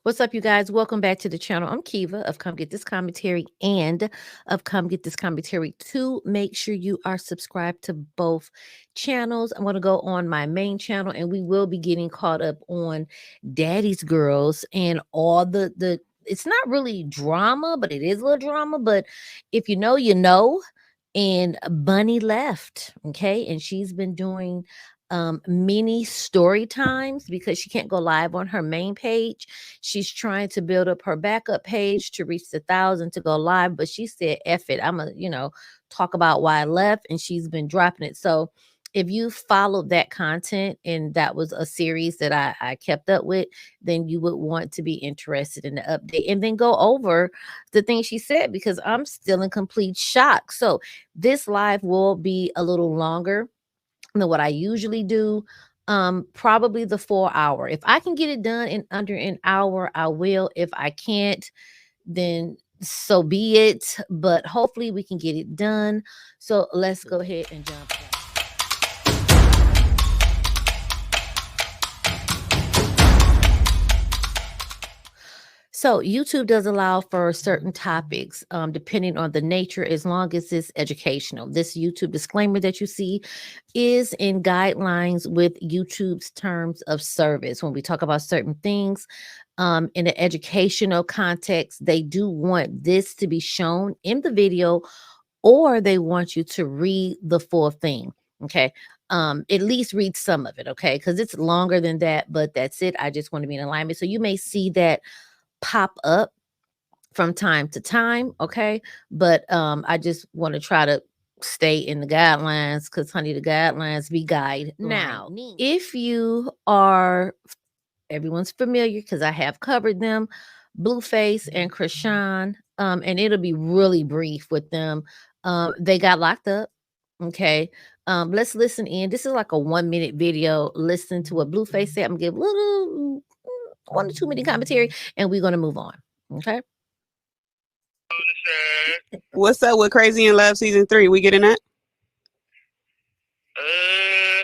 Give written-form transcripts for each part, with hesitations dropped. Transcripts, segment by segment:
What's up, you guys? Welcome back to the channel. I'm Kiva of Come Get This Commentary and of Come Get This Commentary 2. Make sure you are subscribed to both channels. I'm going to go on my main channel and we will be getting caught up on Daddy's Girls and all the it's not really drama, but it is a little drama. But if you know, you know. And Bunny left, okay? And she's been doing mini story times because she can't go live on her main page. She's trying to build up her backup page to reach the 1,000 to go live, but she said, F it, I'm gonna, talk about why I left, and she's been dropping it. So if you followed that content and that was a series that I kept up with, then you would want to be interested in the update and then go over the things she said because I'm still in complete shock. So this live will be a little longer than what I usually do. Probably the 4 hour. If I can get it done in under an hour, I will. If I can't, then so be it. But hopefully we can get it done. So let's go ahead and jump in. So YouTube does allow for certain topics, depending on the nature, as long as it's educational. This YouTube disclaimer that you see is in guidelines with YouTube's terms of service. When we talk about certain things in an educational context, they do want this to be shown in the video, or they want you to read the full thing. Okay. At least read some of it, okay? Because it's longer than that, but that's it. I just want to be in alignment. So you may see that pop up from time to time, okay? But I just want to try to stay in the guidelines because, honey, the guidelines be guide. Now, if you are, everyone's familiar because I have covered them, Blueface and Krishan, and it'll be really brief with them. They got locked up, okay? Let's listen in. This is like a 1-minute video. Listen to what Blueface said. I'm gonna give a little 1 to 2 minute commentary, and we're gonna move on. Okay. What's up with Crazy in Love season 3? We getting that? I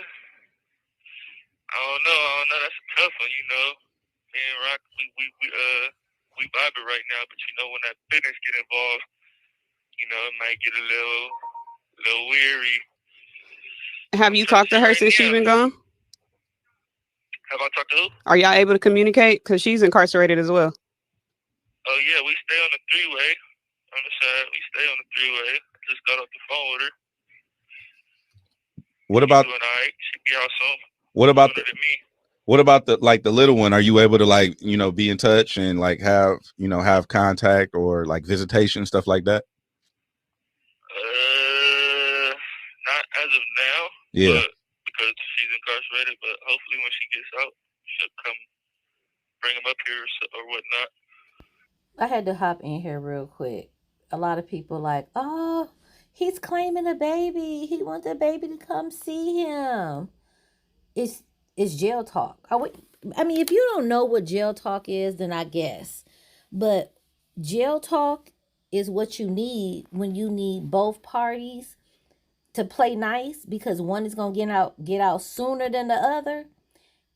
don't know. That's a tough one, Me and Rock, we vibing right now, but when that business get involved, it might get a little weary. Have you talked to her since she's been gone? Have I talked to who? Are y'all able to communicate? Because she's incarcerated as well. Oh, yeah, we stay on the three-way. On the side, we stay on the three-way. Just got off the phone with her. What about? She's doing all right. She'll be out soon. What about the little one? Are you able to be in touch and have contact or visitation, stuff like that? Not as of now. Yeah. Because she's incarcerated, but hopefully when she gets out, she'll come bring him up here or whatnot. I had to hop in here real quick. A lot of people like, oh, he's claiming a baby. He wants the baby to come see him. It's jail talk. I mean, if you don't know what jail talk is, then I guess. But jail talk is what you need when you need both parties to play nice, because one is gonna get out sooner than the other,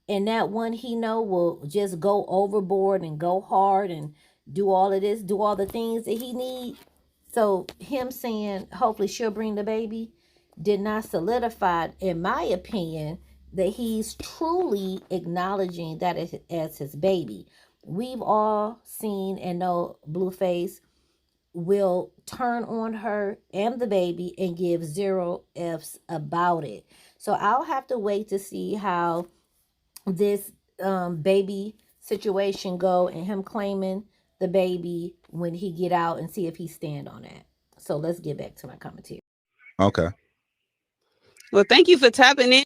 and that one he know will just go overboard and go hard and do all of this, do all the things that he need. So him saying hopefully she'll bring the baby did not solidify, in my opinion, that he's truly acknowledging that as his baby. We've all seen and know Blueface will turn on her and the baby and give 0 F's about it. So I'll have to wait to see how this baby situation go and him claiming the baby when he get out, and see if he stand on that. So let's get back to my commentary. Okay. Well, thank you for tapping in.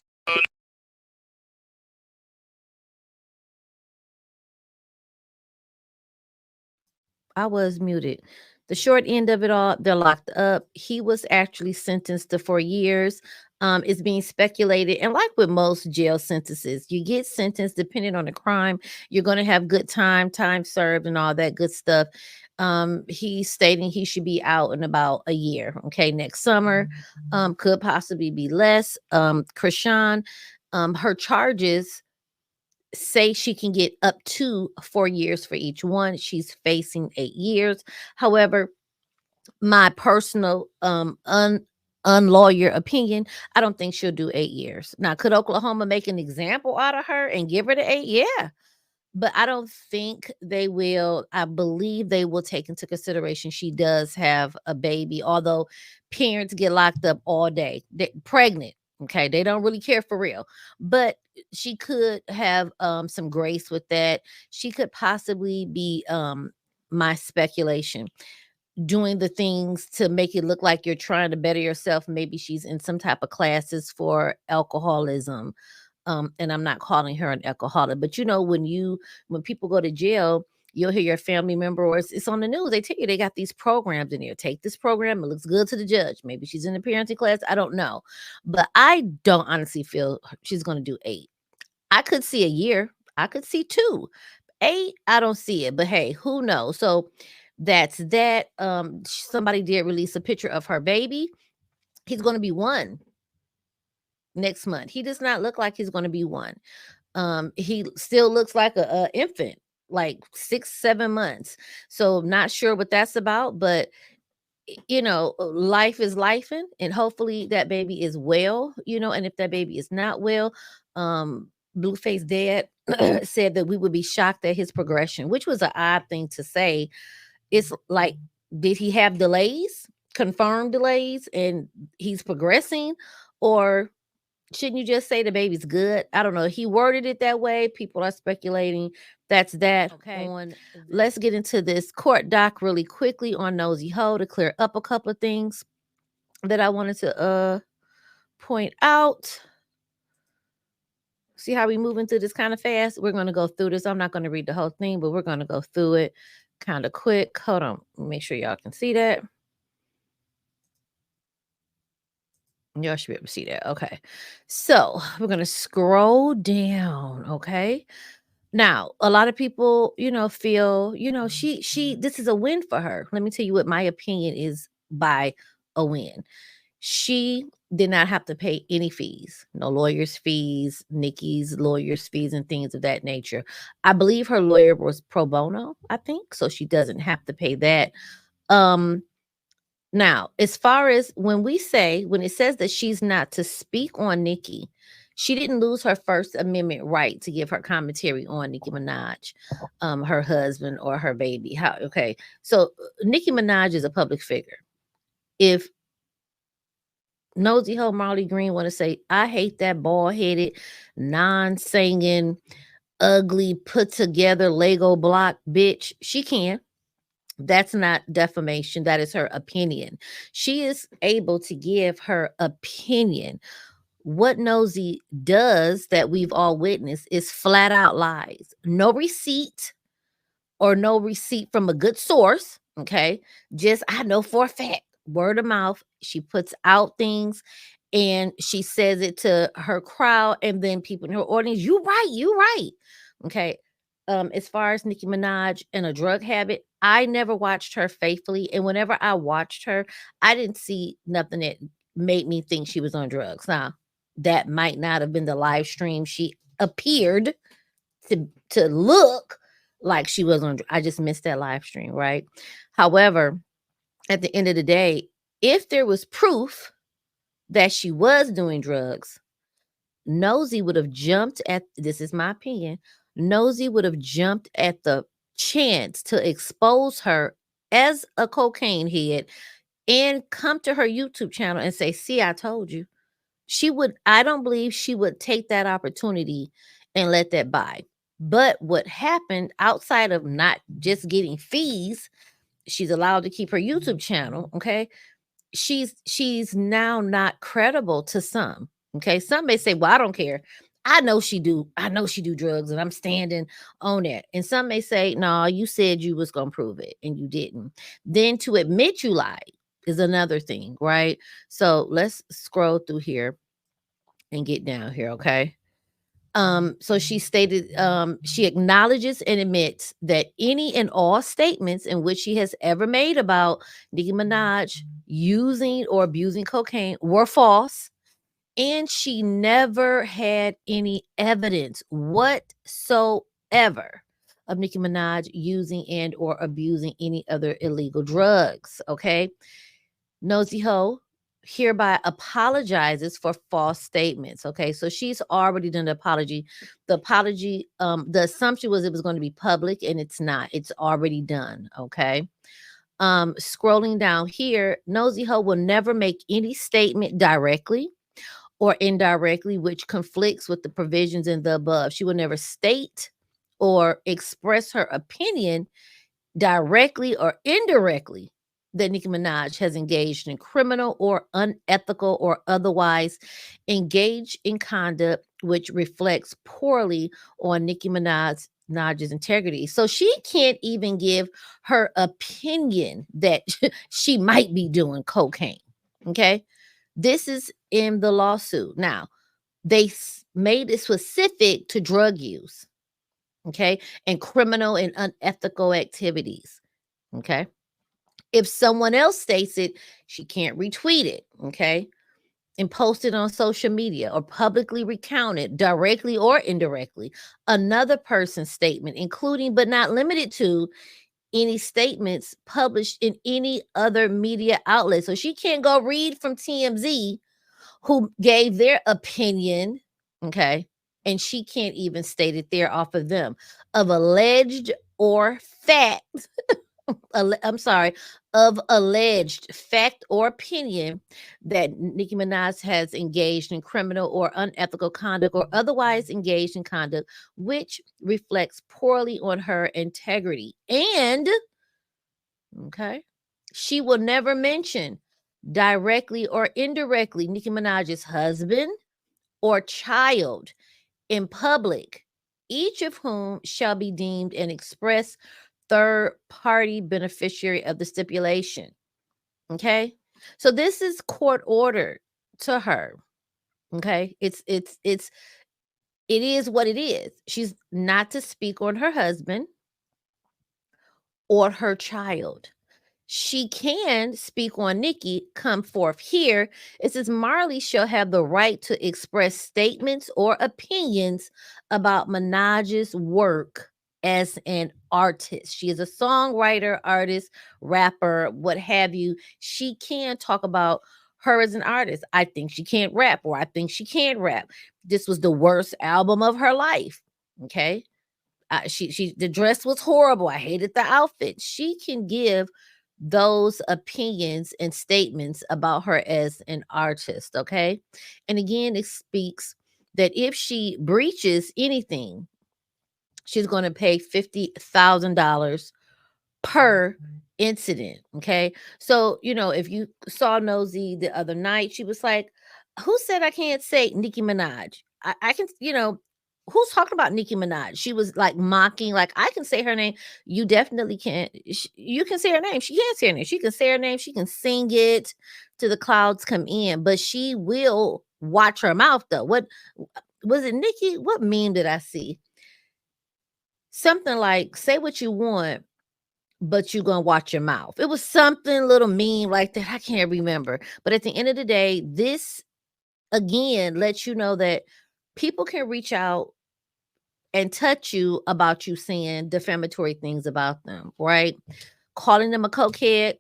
I was muted. The short end of it all, they're locked up. He was actually sentenced to 4 years. It's being speculated, and like with most jail sentences, you get sentenced depending on the crime. You're going to have good time served, and all that good stuff. He's stating he should be out in about a year. Okay, next summer. Could possibly be less. Krishan, her charges say she can get up to 4 years for each one. She's facing 8 years. However, my personal unlawyer opinion, I don't think she'll do 8 years. Now, could Oklahoma make an example out of her and give her the 8? Yeah. But I don't think they will. I believe they will take into consideration she does have a baby, although parents get locked up all day. Pregnant. Okay. They don't really care for real. But she could have some grace with that. She could possibly be my speculation, doing the things to make it look like you're trying to better yourself. Maybe she's in some type of classes for alcoholism. And I'm not calling her an alcoholic, but when people go to jail, you'll hear your family member, or it's on the news. They tell you they got these programs in here. Take this program. It looks good to the judge. Maybe she's in the parenting class. I don't know. But I don't honestly feel she's going to do 8. I could see a year. I could see 2. 8, I don't see it. But hey, who knows? So that's that. Somebody did release a picture of her baby. He's going to be 1 next month. He does not look like he's going to be 1. He still looks like a infant, like 6-7 months. So not sure what that's about, but life is lifing, and hopefully that baby is well, and if that baby is not well, Blueface Dad said that we would be shocked at his progression, which was an odd thing to say. It's like, did he have delays, confirmed delays, and he's progressing? Or shouldn't you just say the baby's good? I don't know. He worded it that way. People are speculating. That's that. Okay. Let's get into this court doc really quickly on Nosey Heaux to clear up a couple of things that I wanted to point out. See how we moving through this kind of fast? We're going to go through this. I'm not going to read the whole thing, but we're going to go through it kind of quick. Hold on. Make sure y'all can see that. Y'all should be able to see that. Okay. So we're going to scroll down. Okay. Now, a lot of people, feel, this is a win for her. Let me tell you what my opinion is by a win. She did not have to pay any fees, no lawyer's fees, Nicki's lawyer's fees, and things of that nature. I believe her lawyer was pro bono, I think, so she doesn't have to pay that. Now, as far as when it says that she's not to speak on Nicki, she didn't lose her First Amendment right to give her commentary on Nicki Minaj, her husband, or her baby. Okay, so Nicki Minaj is a public figure. If Nosey Heaux, Marley Green want to say, I hate that bald-headed, non-singing, ugly, put-together Lego block bitch, she can. That's not defamation. That is her opinion. She is able to give her opinion. What Nosey does that we've all witnessed is flat out lies. No receipt from a good source. Okay. Just, I know for a fact, word of mouth. She puts out things and she says it to her crowd, and then people in her audience, you right. Okay. As far as Nicki Minaj and a drug habit, I never watched her faithfully. And whenever I watched her, I didn't see nothing that made me think she was on drugs. Now, that might not have been the live stream. She appeared to look like she was on drugs. I just missed that live stream, right? However, at the end of the day, if there was proof that she was doing drugs, Nosey would have jumped at, this is my opinion, Nosey would have jumped at the chance to expose her as a cocaine head and come to her YouTube channel and say, see, I told you. I don't believe she would take that opportunity and let that by. But what happened, outside of not just getting fees, she's allowed to keep her YouTube channel. Okay. She's now not credible to some. Okay. Some may say, well, I don't care. I know she do drugs, and I'm standing on that. And some may say, no, you said you was going to prove it and you didn't. Then to admit you lied is another thing, right? So let's scroll through here and get down here. Okay. So she stated, she acknowledges and admits that any and all statements in which she has ever made about Nicki Minaj using or abusing cocaine were false, And she never had any evidence whatsoever of Nicki Minaj using and or abusing any other illegal drugs. Okay. Nosey Heaux hereby apologizes for false statements. Okay. So she's already done the apology. The assumption was it was going to be public, and it's not. It's already done. Okay. Scrolling down here, Nosey Heaux will never make any statement directly or indirectly which conflicts with the provisions in the above. She will never state or express her opinion directly or indirectly that Nicki Minaj has engaged in criminal or unethical or otherwise engaged in conduct which reflects poorly on Nicki Minaj's integrity. So she can't even give her opinion that she might be doing cocaine. Okay. This is in the lawsuit. Now, they made it specific to drug use, okay, and criminal and unethical activities, okay. If someone else states it, she can't retweet it, okay, and post it on social media or publicly recount it directly or indirectly. Another person's statement, including but not limited to any statements published in any other media outlet. So she can't go read from TMZ who gave their opinion, okay, and she can't even state it there off of them, of alleged or fact, I'm sorry, of alleged fact or opinion that Nicki Minaj has engaged in criminal or unethical conduct or otherwise engaged in conduct which reflects poorly on her integrity. And, okay, she will never mention directly or indirectly Nicki Minaj's husband or child in public, each of whom shall be deemed an express third party beneficiary of the stipulation. Okay. So this is court ordered to her. Okay. It is what it is. She's not to speak on her husband or her child. She can speak on Nicki, come forth here. It says Marley shall have the right to express statements or opinions about Minaj's work as an artist. She is a songwriter, artist, rapper, what have you. She can talk about her as an artist. I think she can't rap, or I think she can rap. This was the worst album of her life. Okay. The dress was horrible. I hated the outfit. She can give those opinions and statements about her as an artist. Okay. And again, it speaks that if she breaches anything, she's going to pay $50,000 per incident. Okay. So, if you saw Nosey the other night, she was like, who said I can't say Nicki Minaj? I can, who's talking about Nicki Minaj? She was like mocking, like, I can say her name. You definitely can't. You can say her name. She can't say her name. She can say her name. She can sing it to the clouds come in, but she will watch her mouth though. What was it, Nicki? What meme did I see? Something like, say what you want, but you're gonna watch your mouth. It was something little meme like that. I can't remember. But at the end of the day, this again lets you know that people can reach out and touch you about you saying defamatory things about them, right? Calling them a cokehead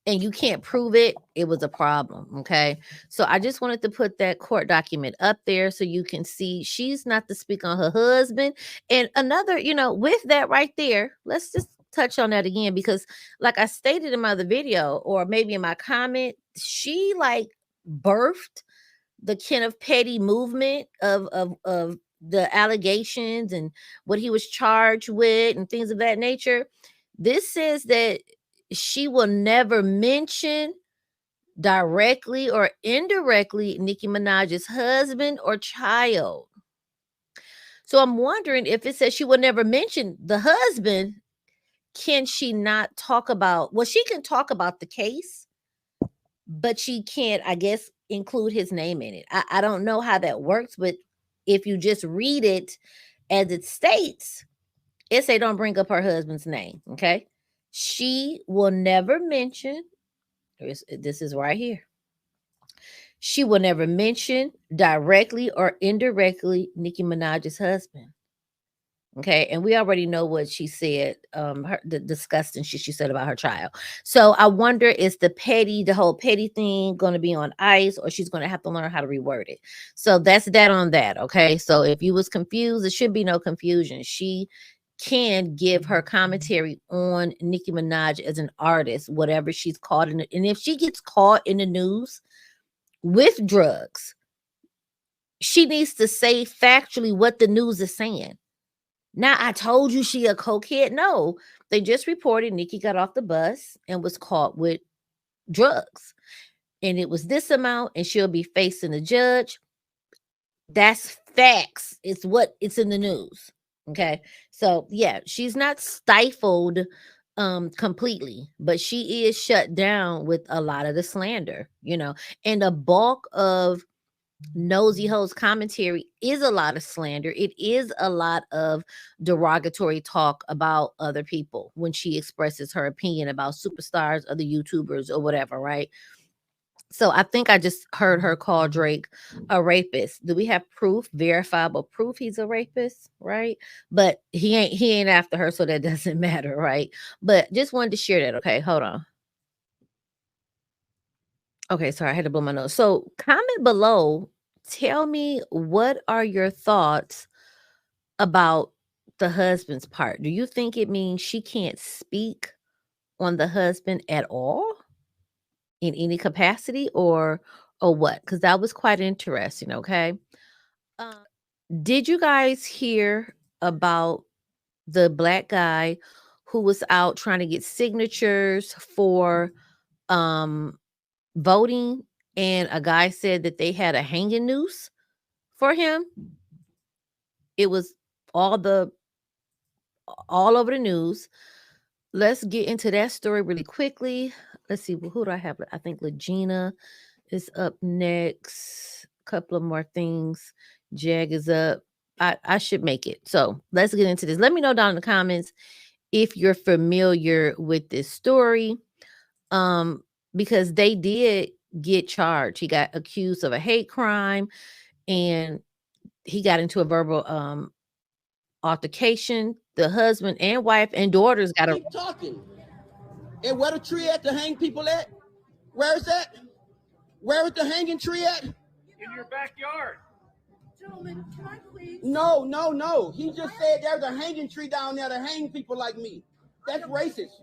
and you can't prove it, it was a problem. Okay. So I just wanted to put that court document up there so you can see she's not to speak on her husband. And another, with that right there, let's just touch on that again, because like I stated in my other video, or maybe in my comment, she like birthed the Kenneth Petty movement of the allegations and what he was charged with and things of that nature. This says that she will never mention directly or indirectly Nicki Minaj's husband or child. So I'm wondering, if it says she will never mention the husband, can she not talk about, well, she can talk about the case, but she can't, I guess, include his name in it. I don't know how that works, but if you just read it as it states, it say don't bring up her husband's name. Okay. She will never mention, this is right here. she will never mention directly or indirectly Nicki Minaj's husband. Okay, and we already know what she said, the disgusting shit she said about her child. So I wonder, is the whole petty thing going to be on ice, or she's going to have to learn how to reword it? So that's that on that. Okay, so if you was confused, it should be no confusion. She can give her commentary on Nicki Minaj as an artist, whatever she's caught in it. And if she gets caught in the news with drugs, she needs to say factually what the news is saying. Now, I told you she a cokehead. No, they just reported Nicki got off the bus and was caught with drugs. And it was this amount, and she'll be facing the judge. That's facts. It's in the news. Okay. So yeah, she's not stifled completely, but she is shut down with a lot of the slander, and the bulk of Nosey Heaux commentary is a lot of slander. It is a lot of derogatory talk about other people when she expresses her opinion about superstars, other YouTubers, or whatever, right? So I think I just heard her call Drake a rapist. Do we have proof, verifiable proof he's a rapist, right? But he ain't after her, so that doesn't matter, right? But just wanted to share that. Okay, hold on. Okay, sorry, I had to blow my nose. So comment below. Tell me, what are your thoughts about the husband's part? Do you think it means she can't speak on the husband at all in any capacity, or what? Because that was quite interesting. Okay. Uh, did you guys hear about the black guy who was out trying to get signatures for voting, and a guy said that they had a hanging noose for him? It was all over the news. Let's get into that story really quickly. Let's see, who do I have? I think Legena is up next. A couple of more things. Jag is up. I should make it. So let's get into this. Let me know down in the comments if you're familiar with this story. Because they did get charged. He got accused of a hate crime, and he got into a verbal altercation. The husband and wife and daughters got keep talking. And where the tree at to hang people at? Where is that? Where is the hanging tree at? In your backyard. Gentlemen, can I please? No. He just said there's a hanging tree down there to hang people like me. That's racist.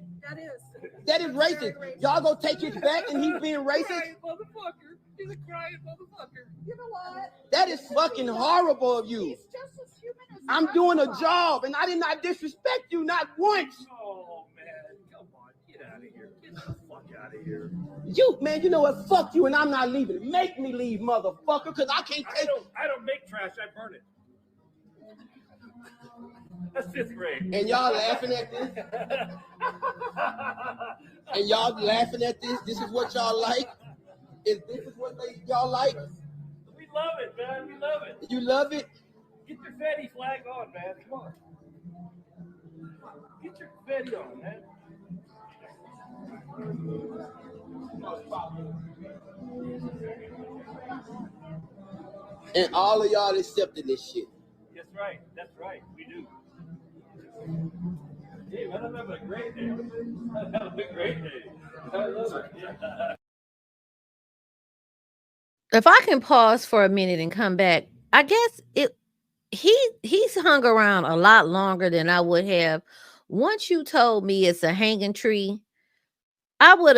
That is racist. Y'all go take his back and he's being racist? Crying motherfucker. He's a crying motherfucker. You know what? That is fucking horrible of you. He's just as human as I'm doing a job and I did not disrespect you, not once. Oh, man. Come on. Get out of here. Get the fuck out of here. You know what? Fuck you and I'm not leaving. Make me leave, motherfucker, because I can't take it. I don't make trash. I burn it. That's 5th grade. And y'all laughing at this? And y'all laughing at this? This is what y'all like? This is what y'all like? We love it, man. We love it. You love it? Get your fatty flag on, man. Come on. Get your fatty on, man. And all of y'all accepting this shit. That's right. That's right. We do. Hey, man, I'm having a great day. I'm having a great day. I love it. Yeah. If I can pause for a minute and come back, I guess he's hung around a lot longer than I would have. Once you told me it's a hanging tree, I would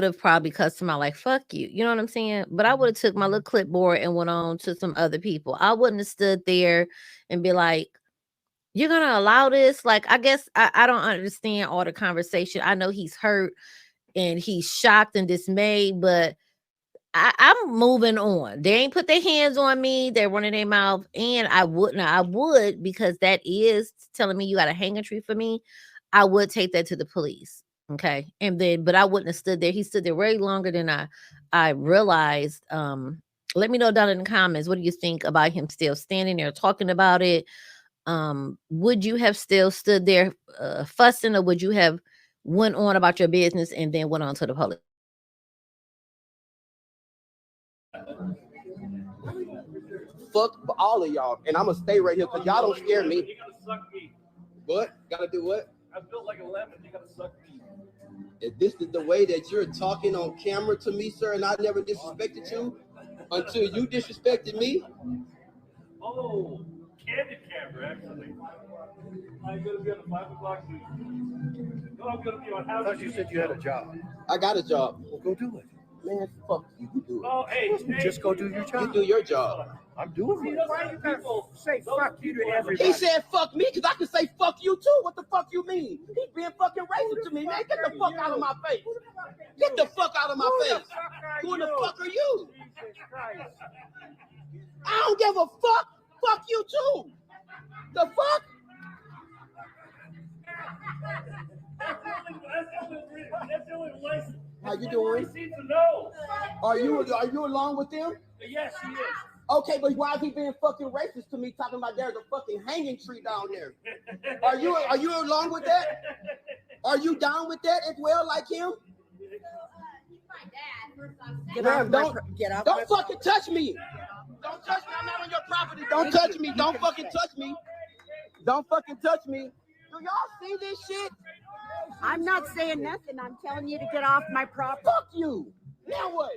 have probably cussed him out like, fuck you. You know what I'm saying? But I would have took my little clipboard and went on to some other people. I wouldn't have stood there and be like, you're going to allow this? Like, I guess I don't understand all the conversation. I know he's hurt and he's shocked and dismayed, but I'm moving on. They ain't put their hands on me. They're running their mouth. And I would, because that is telling me you got a hanging tree for me. I would take that to the police. Okay. And then, but I wouldn't have stood there. He stood there way longer than I realized. Let me know down in the comments. What do you think about him still standing there talking about it? Would you have still stood there fussing, or would you have went on about your business and then went on to the police? fuck all of y'all, and I'm gonna stay right here because y'all don't scare me. You gotta suck me. What? Gotta do what? I'm built like a lemon. You gotta suck me. If this is the way that you're talking on camera to me, sir, and I never disrespected you until you disrespected me. Oh, candid camera, actually. I'm gonna be on the 5 o'clock news. No, I'm gonna be on how. I thought you said you had a job. I got a job. Well, go do it. Man, fuck you. You do it. Oh, hey, Just go do your You job. do your job. I'm doing it. Why you people say fuck you to everybody? He said fuck me because I can say fuck you too. What the fuck you mean? He being fucking racist to me, man. Get the fuck out of my face. Get the fuck out of my face. Who the fuck are you? Jesus Christ. I don't give a fuck. Fuck you too. The fuck? That's the only license. How you doing? Seem to know. Are you along with them? Yes, he is. Okay, but why is he being fucking racist to me, talking about there's a fucking hanging tree down there? Are you along with that? Are you down with that as well, like him? Ma'am, don't fucking touch me. Don't touch me. I'm not on your property. Don't touch me. Don't fucking touch me. Don't fucking touch me. Do y'all see this shit? I'm not saying nothing. I'm telling you to get off my property. Fuck you. Now what?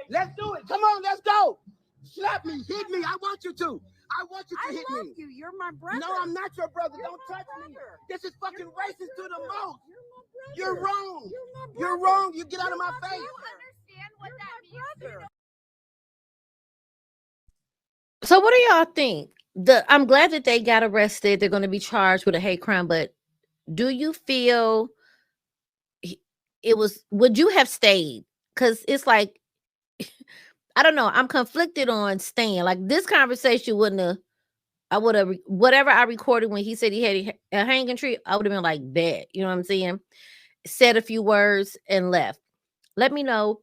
Let's do it. Come on, let's go. Slap me, hit me. I want you to. I want you to hit I love me. you. You're my brother. No, I'm not your brother. You're Don't my touch me. brother. This is fucking racist to the most. You're You're my brother. wrong. You're my brother. You're wrong. You get out of my face. Understand what that means? So what do y'all think? I'm glad that they got arrested. They're going to be charged with a hate crime, but do you feel would you have stayed? Because it's like, I don't know. I'm conflicted on staying. Like this conversation I would have, whatever I recorded when he said he had a hanging tree, I would have been like, bet. You know what I'm saying? Said a few words and left. Let me know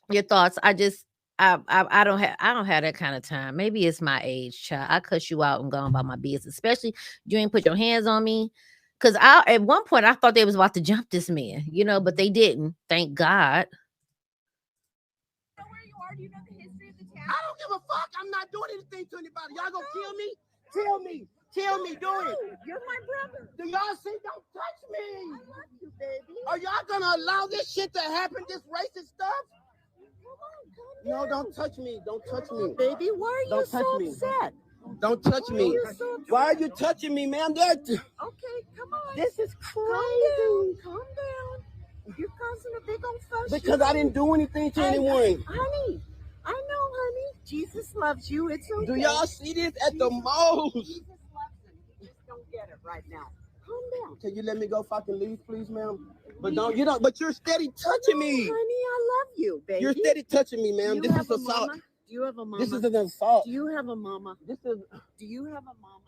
your thoughts. I don't have that kind of time. Maybe it's my age, child. I cuss you out and go about my business, especially you ain't put your hands on me. Cause at one point I thought they was about to jump this man, but they didn't. Thank God. Know where you are? Do you know the history of the town? I don't give a fuck. I'm not doing anything to anybody. Y'all gonna kill me? Tell me. Tell me. Do it. You're my brother. Do y'all see? Don't touch me. I love you, baby. Are y'all gonna allow this shit to happen? This racist stuff? No, don't touch me. Don't touch me. Baby, why are you Don't touch so me. upset? Don't touch Why are me. you so upset? Why are you touching me, man? Okay, come on. This is Calm crazy. down. Calm down. You're causing a big old fuss. Because I didn't do anything to anyone. Honey, I know, honey. Jesus loves you. It's okay. Do y'all see this at the most? Jesus loves him. You just don't get it right now. Calm down. Can you let me go fucking leave, please, ma'am? But but you're steady touching me. Honey, I love you, baby. You're steady touching me, ma'am. Do This you is have a assault. mama? Do you have a mama? This is an assault. Do you have a mama? This is, Do you have a mama?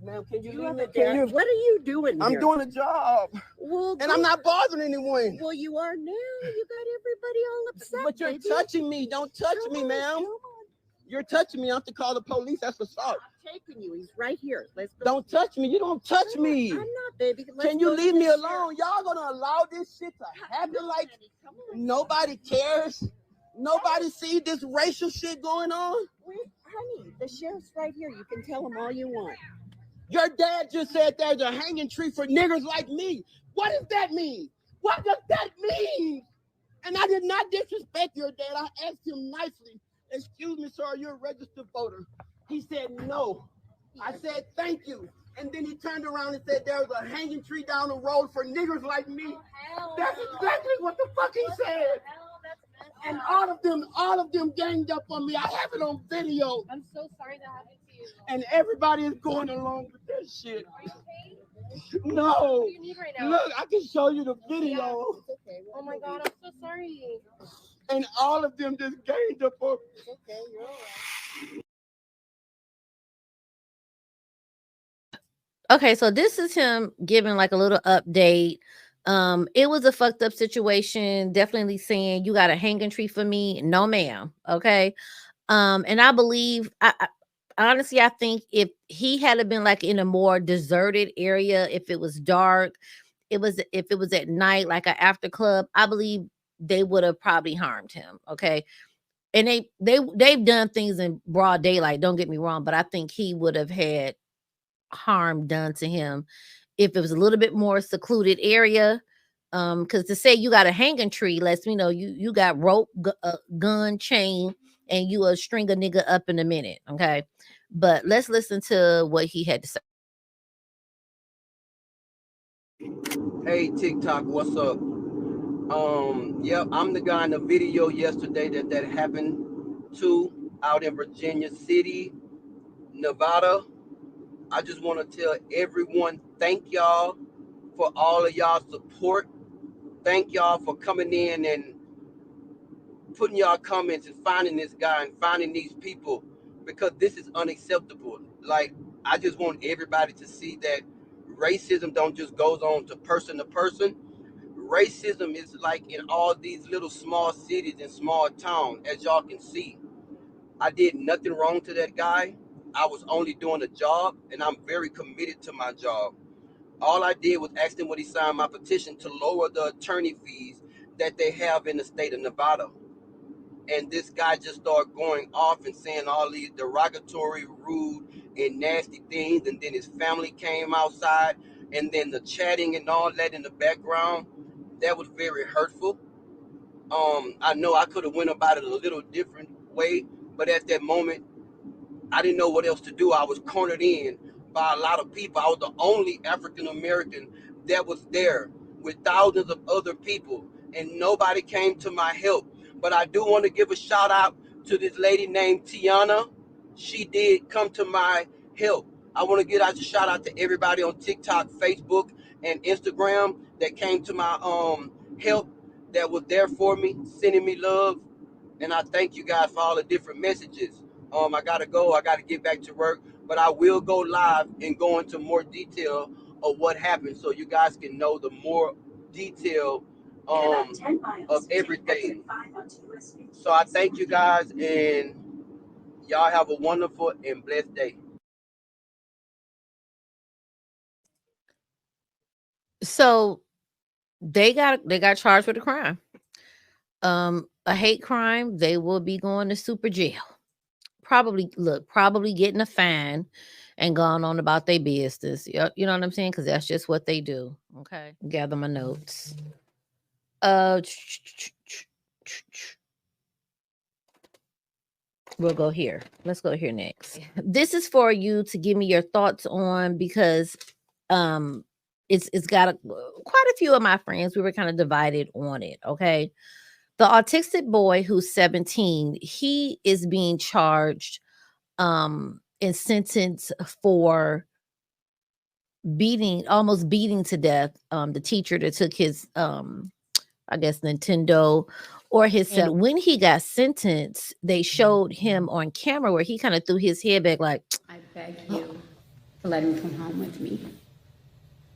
ma'am, can you Do you leave have me? a Can dad? you? What are you doing I'm here? doing a job. Well, And I'm not bothering anyone. Well, you are now. You got everybody all upset. But you're baby. touching me. Don't touch Come me, on, ma'am. come on. You're touching me. I have to call the police. That's assault. I'm taking you. He's right here. Let's go. Don't touch me. You don't touch I'm not- me. I'm not, baby. Let's Can you go to leave the me sheriff. alone? Y'all gonna allow this shit to happen No, like honey, come on. nobody cares? Nobody see this racial shit going on? Wait, honey, the sheriff's right here. You can tell him all you want. Your dad just said there's a hanging tree for niggers like me. What does that mean? What does that mean? And I did not disrespect your dad. I asked him nicely, excuse me, sir, are you a registered voter? He said no. I said thank you. And then he turned around and said there's a hanging tree down the road for niggers like me. That's exactly what the fuck he said. And all of them ganged up on me. I have it on video. I'm so sorry that happened to you. And everybody is going along with that shit. Are you okay? No. What do you need right now? Look, I can show you the video. Oh my God, I'm so sorry. And all of them just ganged up on me. Okay, you're all right. Okay, so this is him giving like a little update. It was a fucked up situation. Definitely saying you got a hanging tree for me. No, ma'am. Okay. And I believe honestly, I think if he had been like in a more deserted area, if it was dark, if it was at night, like an after club, I believe they would have probably harmed him. Okay. and they've done things in broad daylight. Don't get me wrong, but I think he would have had harm done to him if it was a little bit more secluded area. Because to say you got a hanging tree lets me know you got rope, gun, chain, and you will string a nigga up in a minute. Okay, but let's listen to what he had to say. Hey TikTok, what's up? Yep, I'm the guy in the video yesterday that happened to out in Virginia City, Nevada. I just want to tell everyone, thank y'all for all of y'all support. Thank y'all for coming in and putting y'all comments and finding this guy and finding these people, because this is unacceptable. Like, I just want everybody to see that racism don't just goes on to person. Racism is like in all these little small cities and small towns, as y'all can see. I did nothing wrong to that guy. I was only doing a job, and I'm very committed to my job. All I did was ask him would he sign my petition to lower the attorney fees that they have in the state of Nevada. And this guy just started going off and saying all these derogatory, rude, and nasty things. And then his family came outside, and then the chatting and all that in the background, that was very hurtful. I know I could have went about it a little different way, but at that moment, I didn't know what else to do. I was cornered in by a lot of people. I was the only African American that was there with thousands of other people, and nobody came to my help. But I do want to give a shout out to this lady named Tiana. She did come to my help. I want to give a shout out to everybody on TikTok, Facebook, and Instagram that came to my help, that was there for me, sending me love. And I thank you guys for all the different messages. I gotta go. I gotta get back to work, but I will go live and go into more detail of what happened, so you guys can know the more detail of everything. So I thank you guys, and y'all have a wonderful and blessed day. So they got charged with a crime. A hate crime. They will be going to super jail. Probably getting a fine and gone on about their business. You know what I'm saying? Because that's just what they do. Okay. Gather my notes. We'll go here. Let's go here next. This is for you to give me your thoughts on, because it's got quite a few of my friends, we were kind of divided on it. Okay. The autistic boy who's 17, he is being charged and sentenced for almost beating to death the teacher that took his I guess Nintendo or his cell. And when he got sentenced, they showed him on camera where he kind of threw his head back like, I beg you to let him come home with me.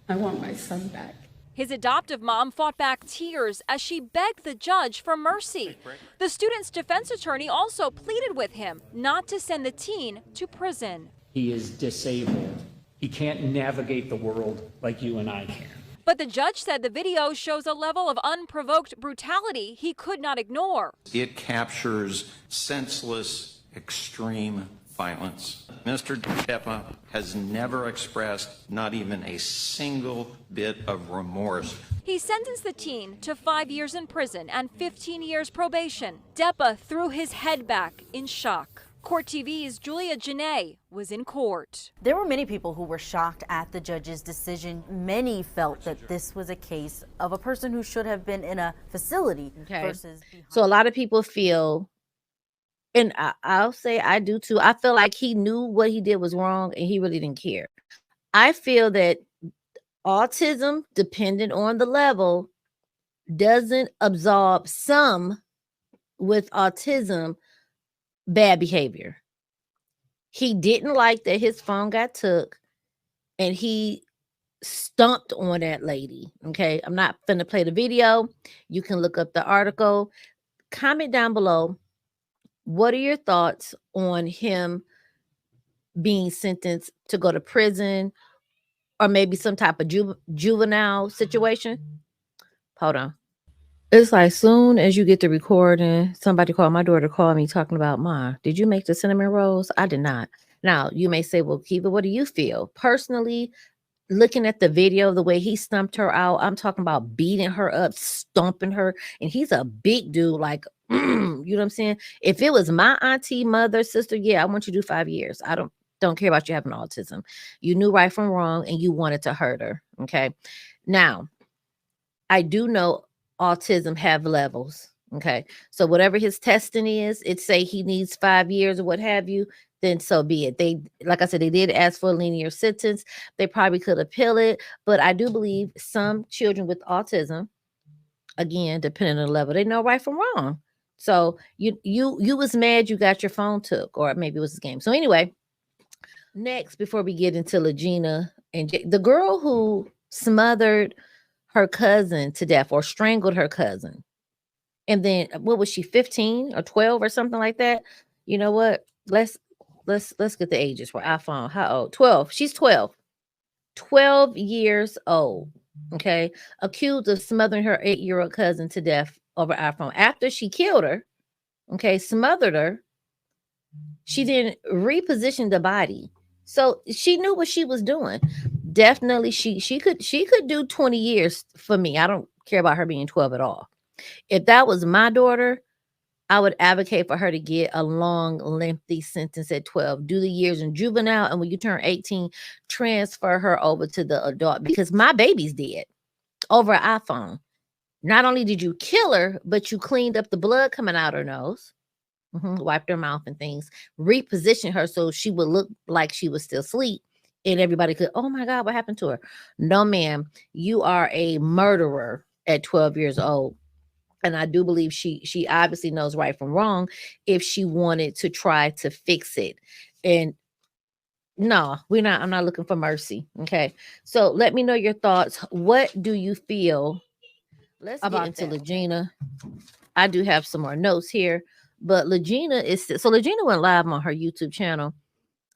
I want my son back. His adoptive mom fought back tears as she begged the judge for mercy. The student's defense attorney also pleaded with him not to send the teen to prison. He is disabled. He can't navigate the world like you and I can. But the judge said the video shows a level of unprovoked brutality he could not ignore. It captures senseless, extreme violence. Mr. Depa has never expressed not even a single bit of remorse. He sentenced the teen to 5 years in prison and 15 years probation. Depa threw his head back in shock. Court TV's Julia Janae was in court. There were many people who were shocked at the judge's decision. Many felt that this was a case of a person who should have been in a facility versus behind. So a lot of people feel, and I'll say I do too, I feel like he knew what he did was wrong and he really didn't care. I feel that autism, depending on the level, doesn't absolve some with autism bad behavior. He didn't like that his phone got took and he stomped on that lady. Okay, I'm not finna play the video. You can look up the article. Comment down below, what are your thoughts on him being sentenced to go to prison or maybe some type of juvenile situation? Hold on. It's like soon as you get the recording, somebody called my daughter, called me talking about, Ma, did you make the cinnamon rolls? I did not. Now you may say, well, Kiva, what do you feel? Personally, looking at the video, the way he stumped her out, I'm talking about beating her up, stomping her, and he's a big dude, like, you know what I'm saying? If it was my auntie, mother, sister, yeah, I want you to do 5 years. I don't care about you having autism. You knew right from wrong and you wanted to hurt her. Okay. Now, I do know autism have levels. Okay. So whatever his testing is, it say he needs 5 years or what have you, then so be it. They, like I said, they did ask for a linear sentence. They probably could appeal it, but I do believe some children with autism, again, depending on the level, they know right from wrong. So you was mad you got your phone took, or maybe it was this game. So anyway, next, before we get into Legena and the girl who smothered her cousin to death or strangled her cousin, and then what was she, 15 or 12 or something like that? You know what? Let's get the ages for iPhone. How old? 12. She's 12. 12 years old. Okay. Accused of smothering her 8-year-old cousin to death over iPhone. After she killed her, okay, smothered her, she then repositioned the body. So she knew what she was doing. Definitely she could do 20 years for me. I don't care about her being 12 at all. If that was my daughter, I would advocate for her to get a long, lengthy sentence at 12. Do the years in juvenile, and when you turn 18, transfer her over to the adult, because my baby's dead over an iPhone. Not only did you kill her, but you cleaned up the blood coming out her nose, wiped her mouth and things, repositioned her so she would look like she was still asleep, and everybody could, oh my God, what happened to her? No, ma'am, you are a murderer at 12 years old. And I do believe she obviously knows right from wrong if she wanted to try to fix it. And no, I'm not looking for mercy. Okay. So let me know your thoughts. What do you feel? Let's get into Legena. I do have some more notes here, but Legena went live on her YouTube channel.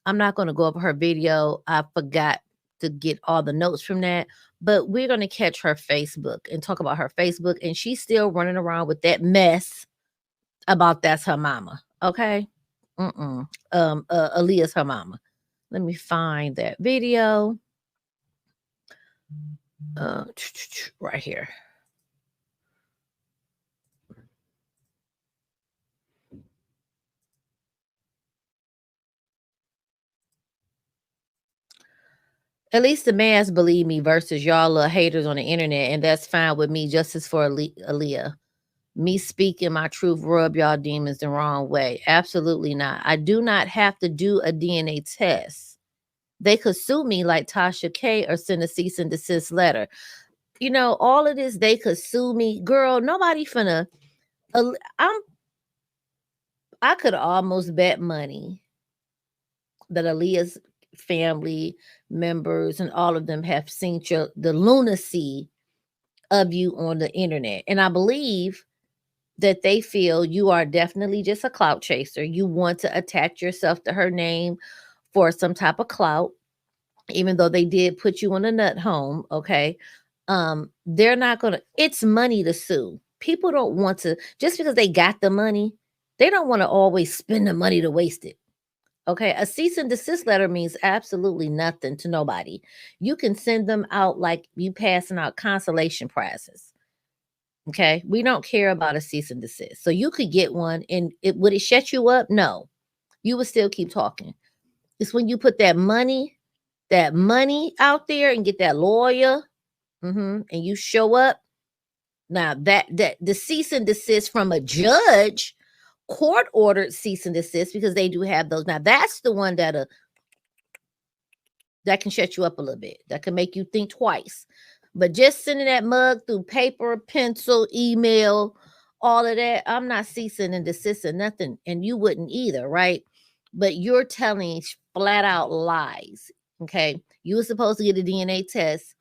I'm not going to go over her video. I forgot to get all the notes from that, but we're going to catch her Facebook and talk about her Facebook, and she's still running around with that mess about that's her mama. Okay. Aaliyah's her mama. Let me find that video. Right here. At least the mans believe me versus y'all little haters on the internet, and that's fine with me. Justice for Aaliyah. Me speaking my truth rub y'all demons the wrong way. Absolutely not. I do not have to do a DNA test. They could sue me like Tasha K or send a cease and desist letter. You know, all of this, they could sue me. Girl, nobody finna. I could almost bet money that Aaliyah's family members and all of them have seen the lunacy of you on the internet. And I believe that they feel you are definitely just a clout chaser. You want to attach yourself to her name for some type of clout, even though they did put you on a nut home. Okay. They're not going to, it's money to sue. People don't want to, just because they got the money, they don't want to always spend the money to waste it. Okay. A cease and desist letter means absolutely nothing to nobody. You can send them out like you passing out consolation prizes. Okay. We don't care about a cease and desist. So you could get one, and would it shut you up? No. You would still keep talking. It's when you put that money out there and get that lawyer, and you show up. Now that the cease and desist from a judge, court ordered cease and desist, because they do have those. Now that's the one that can shut you up a little bit. That can make you think twice. But just sending that mug through paper, pencil, email, all of that, I'm not ceasing and desisting nothing, and you wouldn't either, right? But you're telling flat out lies. Okay, you were supposed to get a DNA test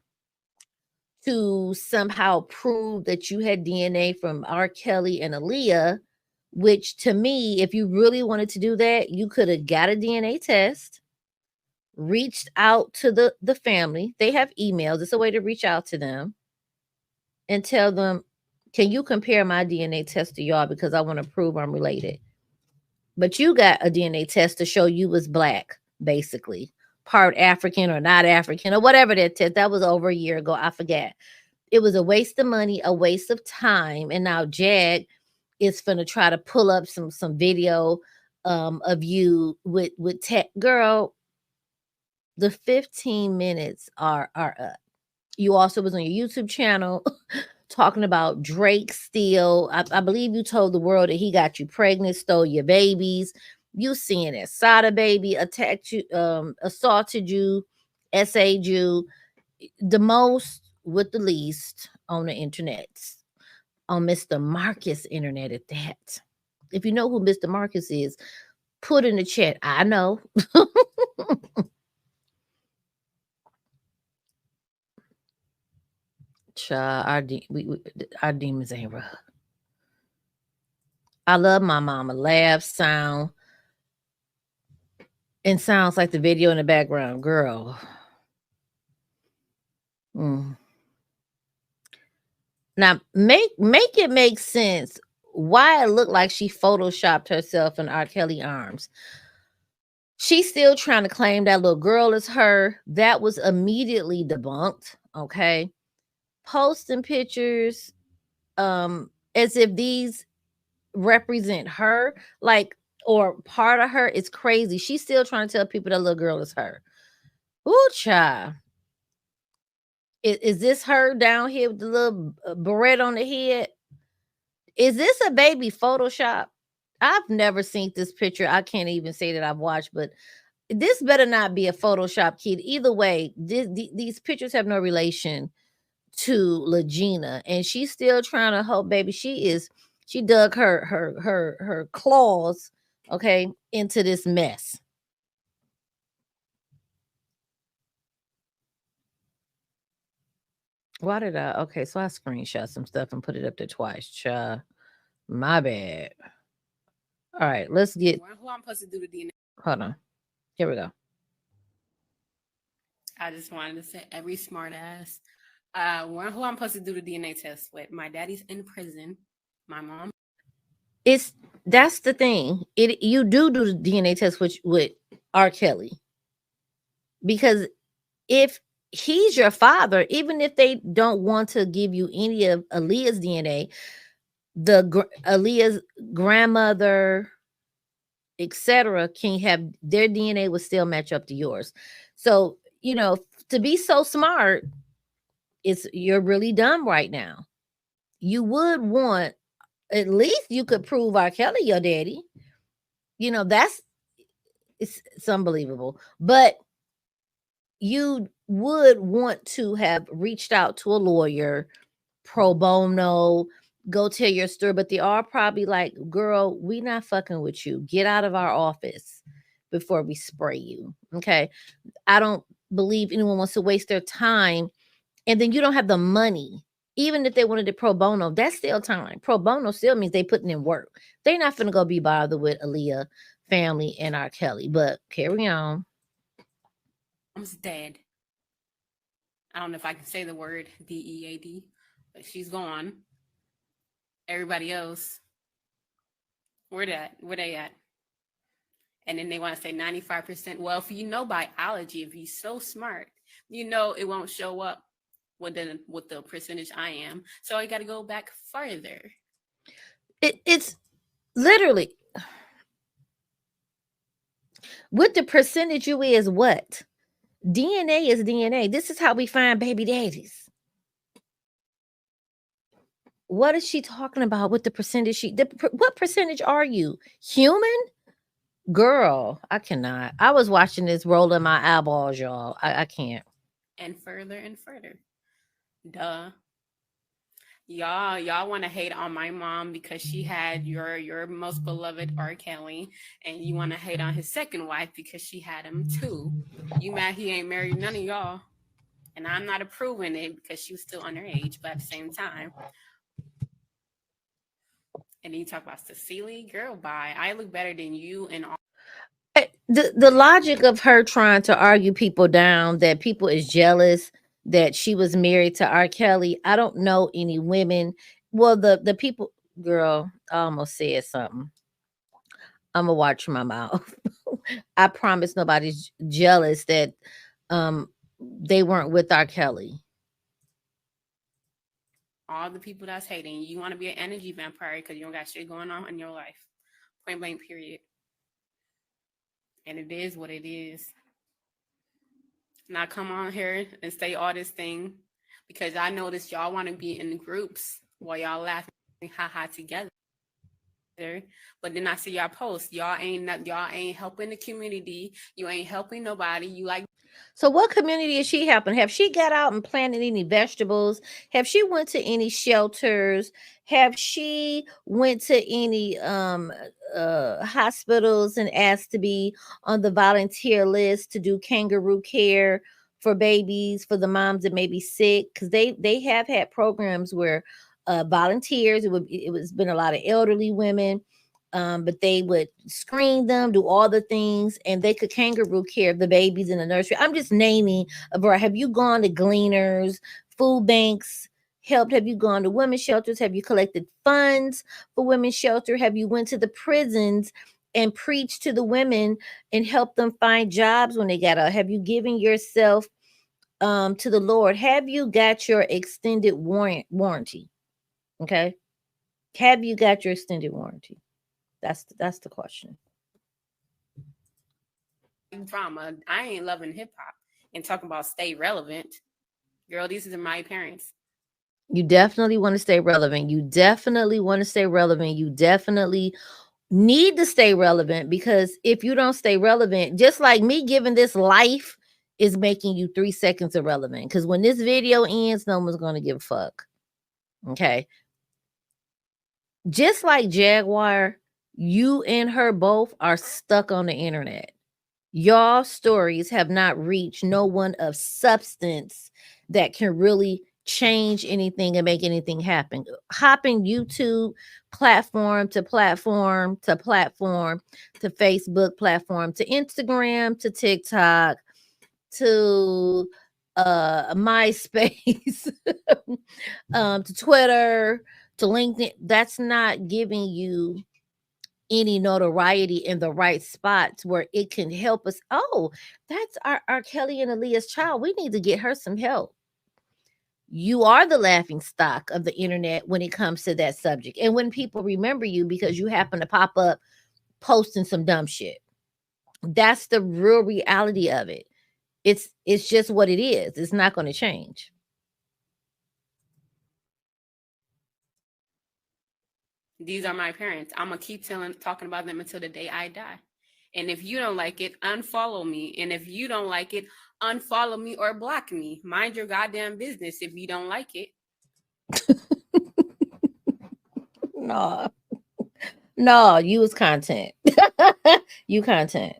to somehow prove that you had DNA from Rkelly and Aaliyah, which to me, if you really wanted to do that, you could have got a DNA test, reached out to the family. They have emails. It's a way to reach out to them and tell them, Can you compare my DNA test to y'all? Because I want to prove I'm related. But you got a DNA test to show you was black, basically. Part African or not African or whatever that test. That was over a year ago. I forget. It was a waste of money, a waste of time. And now Jag is finna try to pull up some video of you with tech. Girl, the 15 minutes are up. You also was on your YouTube channel talking about Drake still. I believe you told the world that he got you pregnant, stole your babies. You seeing it. Sada baby attacked you, assaulted you, SA'd you. The most with the least on the internet. On Mr. Marcus internet at that. If you know who Mr. Marcus is, put in the chat. I know. Child, our demons ain't rough. I love my mama. Laugh, sound, and sounds like the video in the background. Girl. Now, make it make sense why it looked like she photoshopped herself in R. Kelly arms. She's still trying to claim that little girl is her. That was immediately debunked, okay? Posting pictures as if these represent her, like, or part of her. It's crazy. She's still trying to tell people that little girl is her. Ooh, child. Is this her down here with the little beret on the head? Is this a baby Photoshop? I've never seen this picture. I can't even say that I've watched, but this better not be a Photoshop kid. Either way, these pictures have no relation to Legena, and she's still trying to help, baby. She dug her claws, okay, into this mess. Why did I? Okay, so I screenshot some stuff and put it up there twice. My bad. All right, let's get. Who I'm supposed to do the DNA? Hold on. Here we go. I just wanted to say every smart ass. Who I'm supposed to do the DNA test with? My daddy's in prison. My mom. That's the thing. You do the DNA test with R. Kelly, because if he's your father, even if they don't want to give you any of Aaliyah's DNA, Aaliyah's grandmother, etc., can have their DNA will still match up to yours. So, you know, to be so smart, you're really dumb right now. You would want, at least you could prove R. Kelly your daddy. You know, it's unbelievable. But you would want to have reached out to a lawyer, pro bono, go tell your story, but they are probably like, girl, we not fucking with you. Get out of our office before we spray you. Okay. I don't believe anyone wants to waste their time. And then you don't have the money. Even if they wanted it pro bono, that's still time. Pro bono still means they putting in work. They're not going to go be bothered with Aaliyah family and R. Kelly, but carry on. Mom's dead. I don't know if I can say the word DEAD, but she's gone. Everybody else, where they at? And then they want to say 95%. Well, if you know biology, if you're so smart, you know it won't show up with the percentage I am. So I got to go back further. It's literally with the percentage you is what? DNA is DNA. This is how we find baby daddies. What is she talking about with the percentage? What percentage are you? Human? Girl, I cannot. I was watching this rolling my eyeballs, y'all. I can't. And further and further. Duh. Y'all want to hate on my mom because she had your most beloved R. Kelly, and you want to hate on his second wife because she had him too. You mad he ain't married none of y'all, and I'm not approving it because she was still underage, but at the same time. And then you talk about Cecily, girl, bye. I look better than you and all. The logic of her trying to argue people down, that people is jealous that she was married to R. Kelly. I don't know any women Well, the people, girl, I almost said something. I'm gonna watch my mouth. I promise nobody's jealous that they weren't with R. Kelly. All the people that's hating, you want to be an energy vampire because you don't got shit going on in your life. Point blank, period. And it is what it is. Now come on here and say all this thing because I noticed y'all want to be in the groups while y'all laughing haha together. But then I see y'all post. Y'all ain't helping the community. You ain't helping nobody. You like. So what community is she helping? Have she got out and planted any vegetables? Have she went to any shelters? Have she went to any hospitals and asked to be on the volunteer list to do kangaroo care for babies, for the moms that may be sick? Because they have had programs where volunteers, it was been a lot of elderly women, but they would screen them, do all the things, and they could kangaroo care the babies in the nursery. I'm just naming a variety. Have you gone to Gleaners, food banks, helped? Have you gone to women's shelters? Have you collected funds for women's shelter? Have you went to the prisons and preached to the women and helped them find jobs when they got out? Have you given yourself to the Lord? Have you got your extended warranty? Okay. Have you got your extended warranty? That's the question. Drama. I ain't loving hip hop and talking about stay relevant. Girl, these are my parents. You definitely want to stay relevant. You definitely want to stay relevant. You definitely need to stay relevant, because if you don't stay relevant, just like me giving this life is making you 3 seconds irrelevant. Because when this video ends, no one's going to give a fuck. Okay. Just like Jaguar, you and her both are stuck on the internet. Y'all stories have not reached no one of substance that can really change anything and make anything happen. Hopping YouTube platform to platform to platform to Facebook platform to Instagram to TikTok to MySpace to Twitter to LinkedIn, that's not giving you any notoriety in the right spots where it can help us. Oh, that's our Kelly and Aaliyah's child. We need to get her some help. You are the laughing stock of the internet when it comes to that subject. And when people remember you because you happen to pop up posting some dumb shit. That's the real reality of it. It's just what it is. It's not going to change. These are my parents. I'm going to keep talking about them until the day I die. And if you don't like it, unfollow me. And if you don't like it, unfollow me or block me. Mind your goddamn business if you don't like it. No, use content. You content.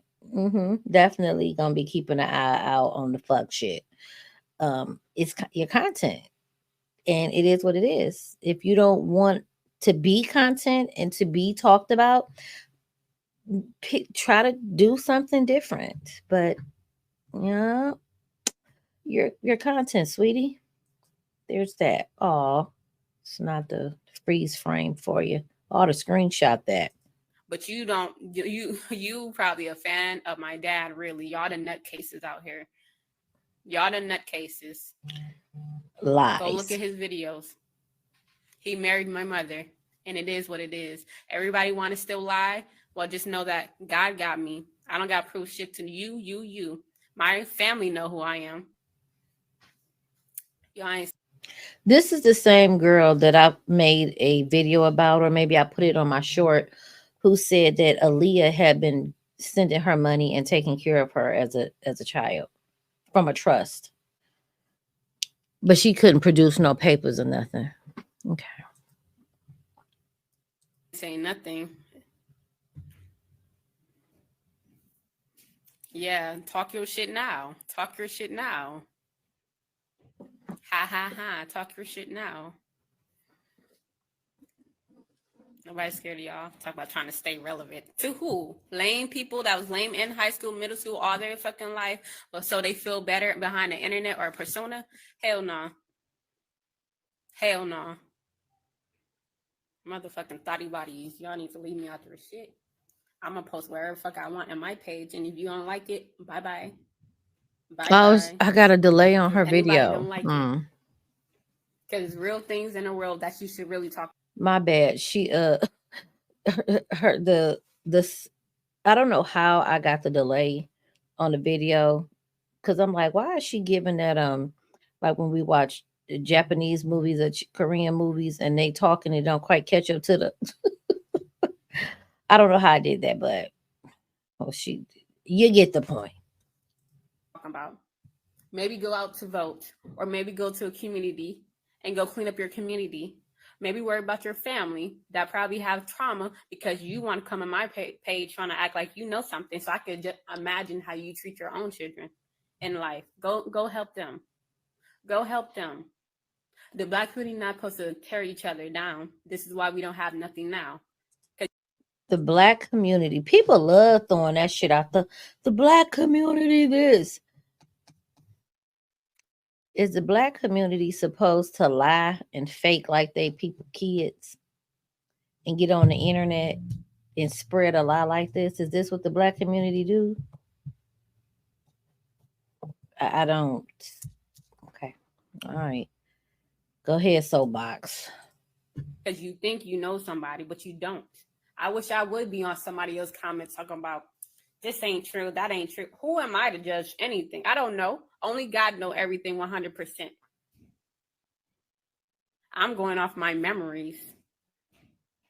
Definitely going to be keeping an eye out on the fuck shit. It's your content. And it is what it is. If you don't want to be content and to be talked about, try to do something different. But yeah, your content, sweetie. There's that. Oh, it's not the freeze frame for you. Ought to screenshot that. But you don't. You probably a fan of my dad. Really, y'all the nutcases out here. Y'all the nutcases. Lies. Go look at his videos. He married my mother, and it is what it is. Everybody want to still lie? Well, just know that God got me. I don't got proof shit to you. My family know who I am. Y'all ain't. This is the same girl that I made a video about, or maybe I put it on my short, who said that Aaliyah had been sending her money and taking care of her as a child from a trust. But she couldn't produce no papers or nothing. Okay. Say nothing. Yeah, talk your shit now. Talk your shit now. Ha ha ha. Talk your shit now. Nobody's scared of y'all. Talk about trying to stay relevant. To who? Lame people that was lame in high school, middle school, all their fucking life, but so they feel better behind the internet or a persona? Hell no. Hell no. Motherfucking thotty bodies. Y'all need to leave me out your shit. I'm gonna post wherever fuck I want on my page, and if you don't like it, bye bye. I got a delay on her Anybody video. don't like it. Because real things in the world that you should really talk. My bad. She I don't know how I got the delay on the video, because I'm like, why is she giving that like when we watch Japanese movies or Korean movies and they talk and they don't quite catch up to the I don't know how I did that, but you get the point. About maybe go out to vote, or maybe go to a community and go clean up your community. Maybe worry about your family that probably have trauma because you want to come on my page trying to act like you know something. So I could just imagine how you treat your own children in life. Go help them. Go help them. The Black community not supposed to tear each other down. This is why we don't have nothing now. The Black community, people love throwing that shit out. The Black community, this. Is the Black community supposed to lie and fake like they people kids and get on the internet and spread a lie like this? Is this what the Black community do? I don't. Okay. All right. Go ahead, soapbox. Because you think you know somebody, but you don't. I wish I would be on somebody else's comments talking about this ain't true, that ain't true. Who am I to judge anything? I don't know. Only God know everything 100%. I'm going off my memories.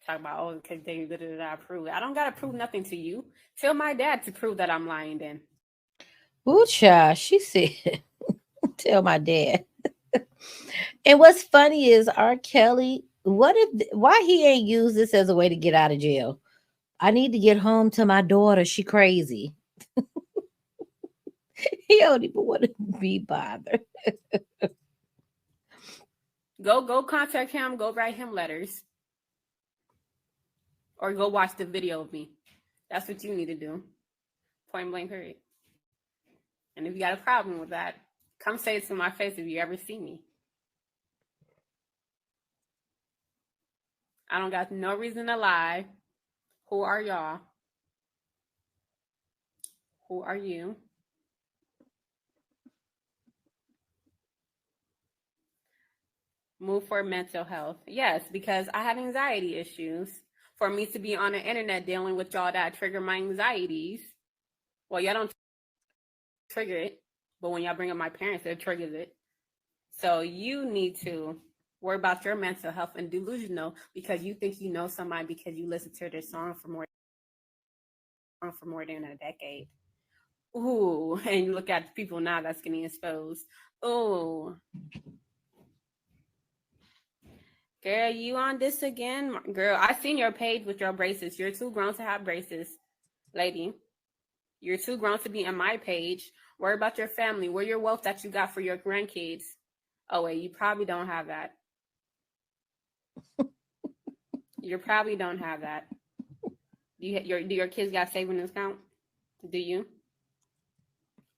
Talk about, oh, because they did I prove it. I don't got to prove nothing to you. Tell my dad to prove that I'm lying then. Ooh, child, she said, tell my dad. And what's funny is Rkelly, why he ain't used this as a way to get out of jail? I need to get home to my daughter. She crazy. He don't even want to be bothered. Go contact him. Go write him letters. Or go watch the video of me. That's what you need to do. Point blank period. And if you got a problem with that, come say it to my face if you ever see me. I don't got no reason to lie. Who are y'all? Who are you? Move for mental health. Yes, because I have anxiety issues. For me to be on the internet dealing with y'all that trigger my anxieties. Well, y'all don't trigger it, but when y'all bring up my parents, it triggers it. So you need to worry about your mental health and delusional because you think you know somebody because you listen to their song for more than a decade. Ooh, and you look at people now that's getting exposed. Ooh. Girl, you on this again? Girl, I seen your page with your braces. You're too grown to have braces, lady. You're too grown to be on my page. Worry about your family. Where your wealth that you got for your grandkids. Oh, wait, you probably don't have that. You probably don't have that. Do your kids got savings account? Do you?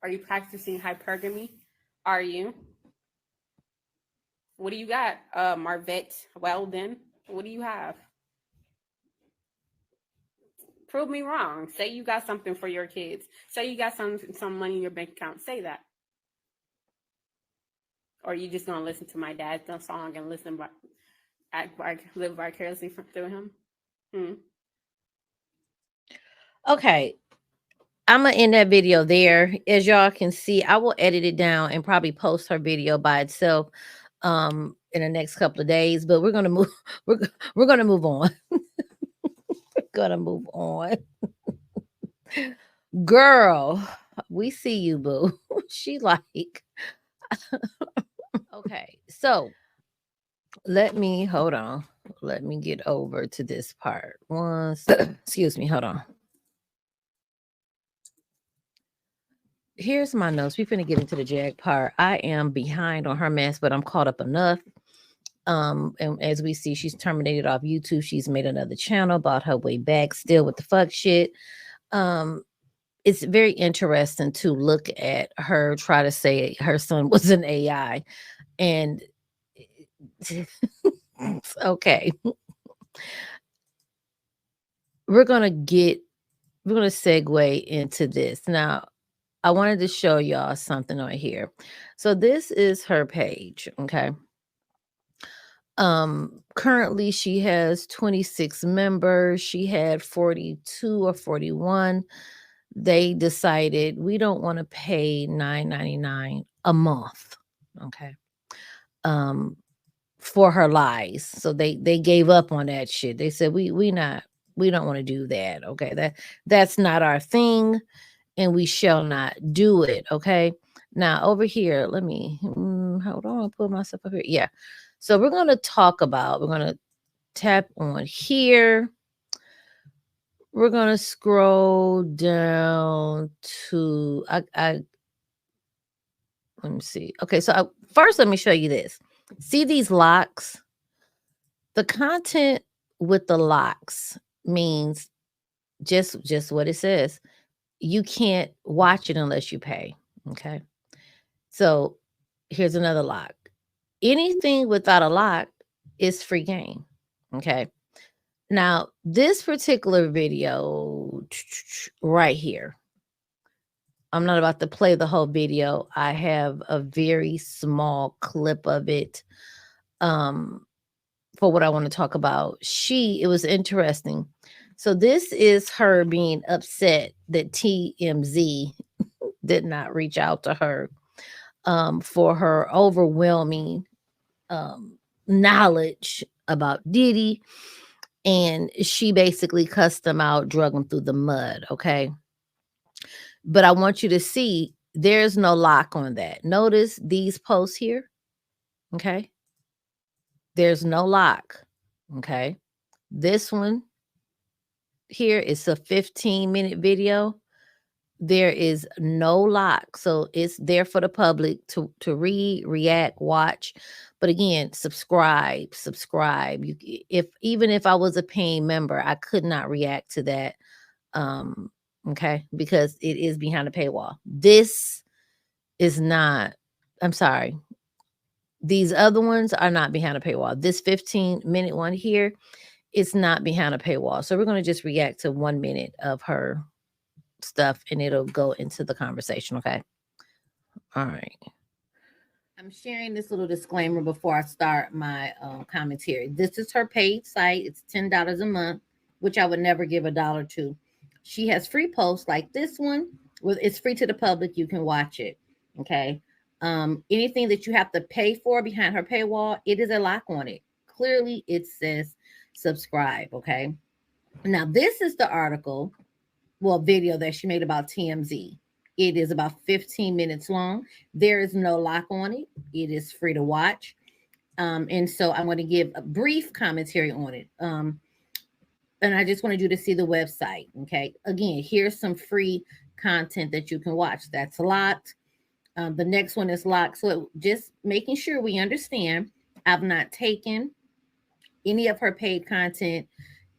Are you practicing hypergamy? Are you? What do you got, Marvette Weldon? What do you have? Prove me wrong. Say you got something for your kids. Say you got some money in your bank account. Say that. Or are you just gonna listen to my dad's song and live vicariously through him? Okay. I'm gonna end that video there. As y'all can see, I will edit it down and probably post her video by itself in the next couple of days. But we're gonna move. We're gonna move on. We're gonna move on. Girl, we see you, boo. She like. Okay, so hold on. Let me get over to this part. Excuse me. Hold on. Here's my notes. We're finna get into the Jag part. I am behind on her mess, but I'm caught up enough. And as we see, she's terminated off YouTube. She's made another channel, bought her way back, still with the fuck shit. It's very interesting to look at her try to say her son was an AI. And okay. we're gonna segue into this. Now, I wanted to show y'all something on here. So this is her page, okay? Currently she has 26 members. She had 42 or 41. They decided we don't want to pay $9.99 a month, okay? For her lies. So they gave up on that shit. They said we don't want to do that, okay? That's not our thing, and we shall not do it, okay? Now over here, let me hold on, I'll put myself up here. Yeah. So we're going to tap on here. We're going to scroll down to let me see. Okay, so first let me show you this. See these locks? The content with the locks means just what it says. You can't watch it unless you pay, okay? So here's another lock. Anything without a lock is free game, okay? Now, this particular video right here, I'm not about to play the whole video. I have a very small clip of it for what I want to talk about. It was interesting. So this is her being upset that TMZ did not reach out to her for her overwhelming knowledge about Diddy. And she basically cussed him out, drug him through the mud, okay? But I want you to see there's no lock on that. Notice these posts here, okay? There's no lock, okay? This one here is a 15-minute video. There is no lock. So it's there for the public to read, react, watch. But again, subscribe. Even if I was a paying member, I could not react to that. Okay, because it is behind a paywall. This is not, I'm sorry. These other ones are not behind a paywall. This 15-minute one here is not behind a paywall. So we're going to just react to 1 minute of her stuff and it'll go into the conversation, okay? All right. I'm sharing this little disclaimer before I start my commentary. This is her paid site. It's $10 a month, which I would never give $1 to. She has free posts like this one. Well, it's free to the public. You can watch it, okay? Anything that you have to pay for behind her paywall, it is a lock on it. Clearly, it says subscribe, okay? Now, this is the article, video that she made about TMZ. It is about 15 minutes long. There is no lock on it. It is free to watch. And so I'm going to give a brief commentary on it. And I just wanted you to see the website, okay? Again, here's some free content that you can watch. That's locked. The next one is locked. So just making sure we understand, I've not taken any of her paid content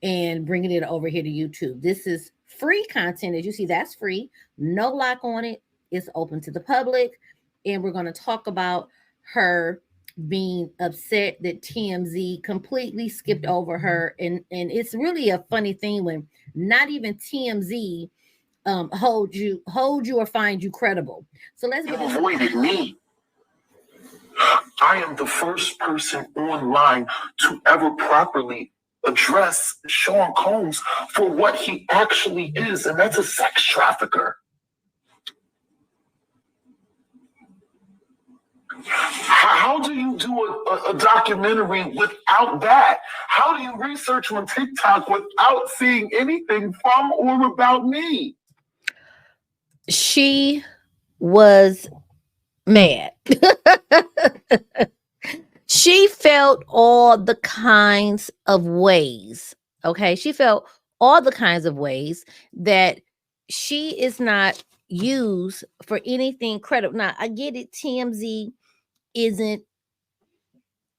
and bringing it over here to YouTube. This is free content. As you see, that's free. No lock on it. It's open to the public. And we're going to talk about her being upset that TMZ completely skipped over her. And it's really a funny thing when not even TMZ hold you or find you credible. So let's get into avoided me. I am the first person online to ever properly address Sean Combs for what he actually is, and that's a sex trafficker. How do you do a documentary without that? How do you research on TikTok without seeing anything from or about me? She was mad. She felt all the kinds of ways. Okay. She felt all the kinds of ways that she is not used for anything credible. Now, I get it. TMZ isn't,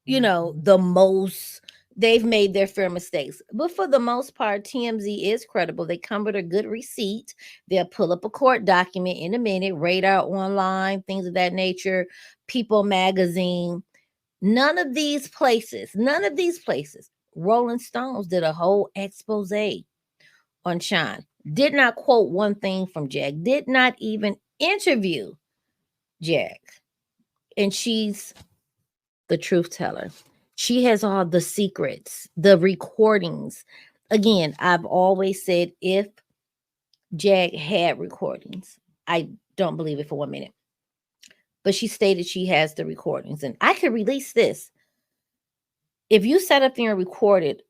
the most, they've made their fair mistakes. But for the most part, TMZ is credible. They come with a good receipt. They'll pull up a court document in a minute, Radar Online, things of that nature, People Magazine. None of these places Rolling Stones did a whole expose on Sean. Did not quote one thing from Jag. Did not even interview Jag. And she's the truth teller. She has all the secrets, the recordings. Again, I've always said if Jag had recordings, I don't believe it for 1 minute. But she stated she has the recordings. And I could release this. If you sat up there and recorded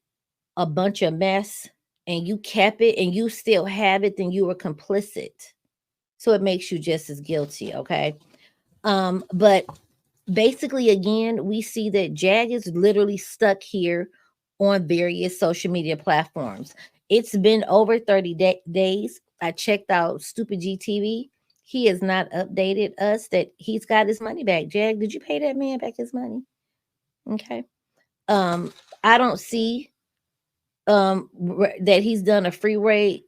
a bunch of mess and you kept it and you still have it, then you were complicit. So it makes you just as guilty, okay? But basically, again, we see that Jag is literally stuck here on various social media platforms. It's been over 30 days. I checked out Stupid GTV. He has not updated us that he's got his money back. Jag, did you pay that man back his money? Okay. I don't see that he's done a freeway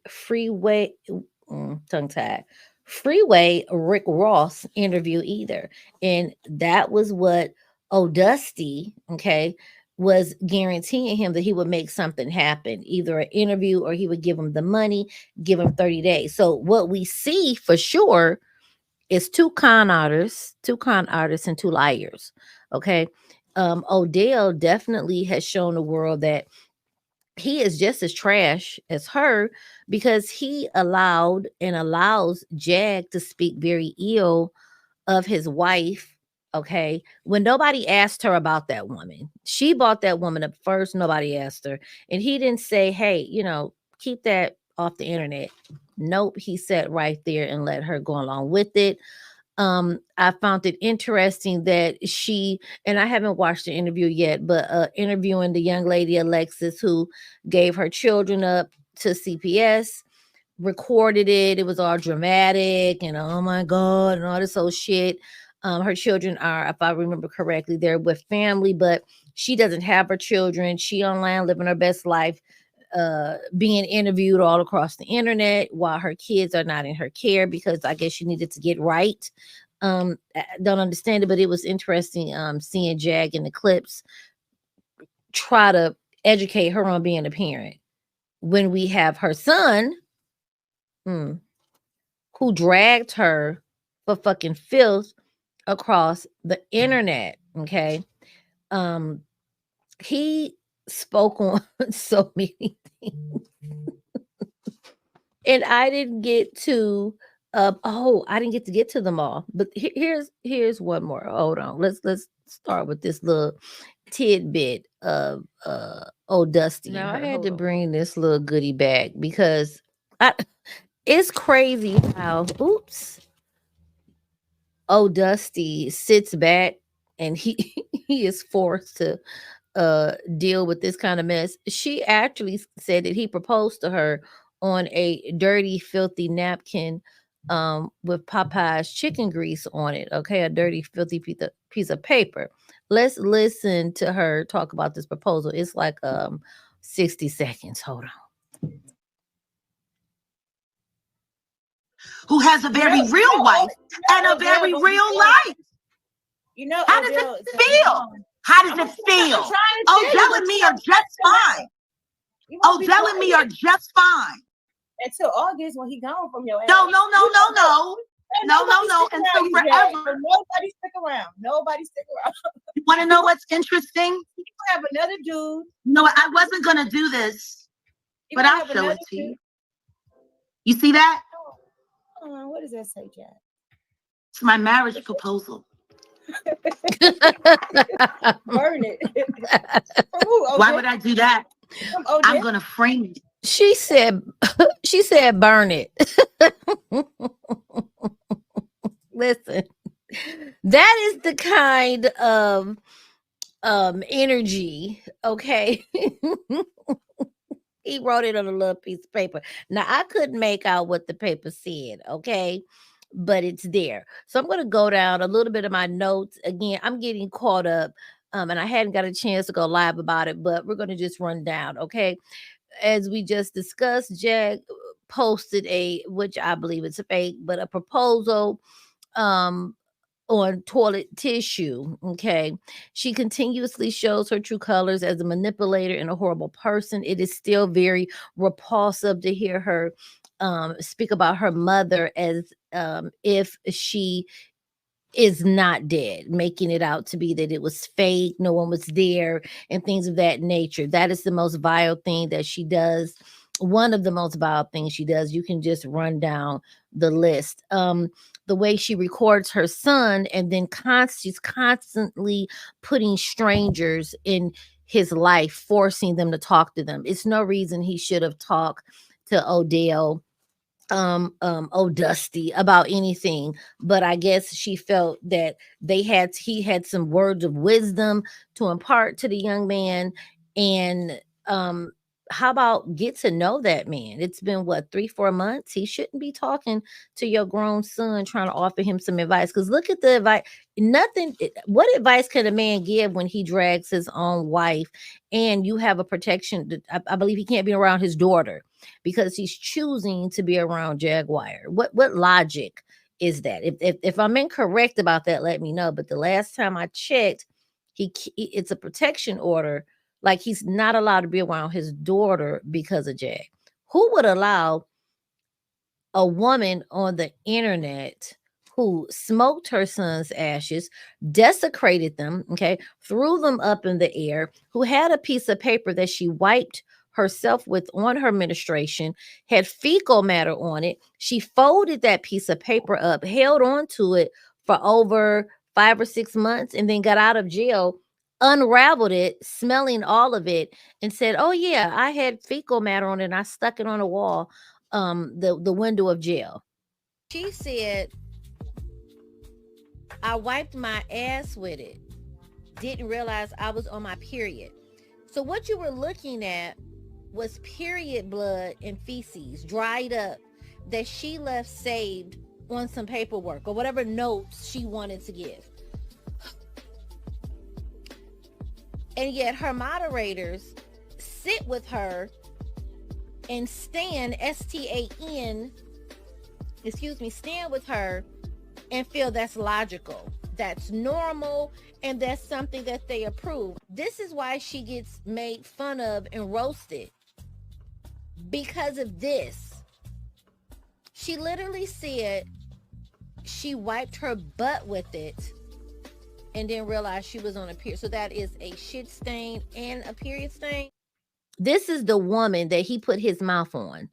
tongue-tied freeway Rick Ross interview either, and that was what O'Dusty was guaranteeing him, that he would make something happen, either an interview or he would give him the money, give him 30 days. So what we see for sure is two con artists and two liars. Okay. Odell definitely has shown the world that he is just as trash as her, because he allowed and allows Jag to speak very ill of his wife. Okay. When nobody asked her about that woman, she brought that woman up first. Nobody asked her. And he didn't say, hey, keep that off the internet. Nope. He sat right there and let her go along with it. I found it interesting that she, and I haven't watched the interview yet, but interviewing the young lady Alexis who gave her children up to CPS, recorded it. It was all dramatic and oh my God and all this old shit. Her children are, if I remember correctly, they're with family, but she doesn't have her children. She online living her best life, being interviewed all across the internet while her kids are not in her care, because I guess she needed to get right. I don't understand it, but it was interesting seeing Jag in the clips try to educate her on being a parent when we have her son who dragged her for fucking filth across the internet. Okay. He spoke on so many things. And I didn't get to I didn't get to get to them all. But here's one more. Hold on. Let's start with this little tidbit of old Dusty. Now I had to bring this little goodie back because it's crazy how old Dusty sits back and he is forced to deal with this kind of mess. She actually said that he proposed to her on a dirty, filthy napkin with Popeye's chicken grease on it. Okay, a dirty, filthy piece of paper. Let's listen to her talk about this proposal. It's like 60 seconds. Hold on. Who has a very real wife and a very real life. How does it feel? How does it feel? Odell and me are just fine. Odell and me are just fine. Until August when he gone from your ass. No. Until forever. Nobody stick around. You want to know what's interesting? You have another dude. No, I wasn't going to do this, but I'll show it to you. You see that? What does that say, Jack? It's my marriage proposal. Burn it. Why would I do that? I'm going to frame it. She said burn it. Listen, that is the kind of energy, okay? He wrote it on a little piece of paper. Now I couldn't make out what the paper said, okay? But it's there. So I'm going to go down a little bit of my notes. Again, I'm getting caught up and I hadn't got a chance to go live about it, but we're going to just run down, okay? As we just discussed, Jag posted which I believe it's a fake, but a proposal on toilet tissue. Okay. She continuously shows her true colors as a manipulator and a horrible person. It is still very repulsive to hear her speak about her mother as if she is not dead, making it out to be that it was fake, no one was there, and things of that nature. That is the most vile thing that she does. One of the most vile things she does. You can just run down the list. The way she records her son, and then she's constantly putting strangers in his life, forcing them to talk to them. It's no reason he should have talked to Odell Dusty about anything, but I guess she felt that he had some words of wisdom to impart to the young man. And how about get to know that man? It's been what, 3-4 months? He shouldn't be talking to your grown son trying to offer him some advice, because look at the advice. What advice can a man give when he drags his own wife and you have a protection? I believe he can't be around his daughter because he's choosing to be around Jaguar. What logic is that? If I'm incorrect about that, let me know. But the last time I checked, it's a protection order. Like, he's not allowed to be around his daughter because of Jag. Who would allow a woman on the internet who smoked her son's ashes, desecrated them, okay, threw them up in the air, who had a piece of paper that she wiped herself with on her menstruation, had fecal matter on it. She folded that piece of paper up, held on to it for over 5 or 6 months, and then got out of jail, unraveled it, smelling all of it, and said, oh yeah, I had fecal matter on it and I stuck it on a wall, the window of jail. She said, I wiped my ass with it, didn't realize I was on my period. So what you were looking at was period blood and feces dried up that she left saved on some paperwork or whatever notes she wanted to give. And yet her moderators sit with her and stand with her and feel that's logical, that's normal, and that's something that they approve. This is why she gets made fun of and roasted, because of this. She literally said she wiped her butt with it and then realized she was on a period. So that is a shit stain and a period stain. This is the woman that he put his mouth on.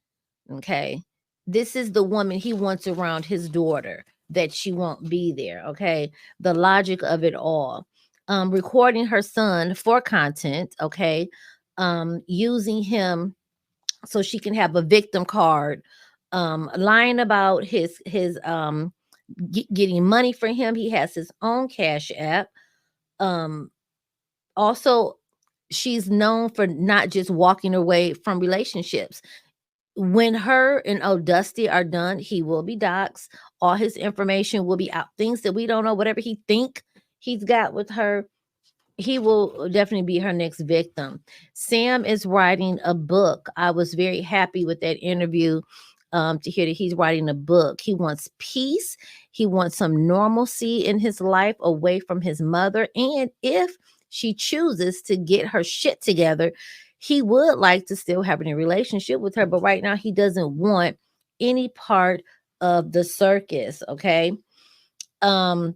Okay. This is the woman he wants around his daughter, that she won't be there. Okay. The logic of it all. Recording her son for content. Okay. Using him so she can have a victim card. Lying about his getting money for him. He has his own Cash App. Also, she's known for not just walking away from relationships. When her and Dusty are done, he will be doxxed. All his information will be out. Things that we don't know, whatever he think he's got with her, he will definitely be her next victim. Sam is writing a book. I was very happy with that interview to hear that he's writing a book. He wants peace. He wants some normalcy in his life away from his mother. And if she chooses to get her shit together, he would like to still have a relationship with her. But right now, he doesn't want any part of the circus. Okay. I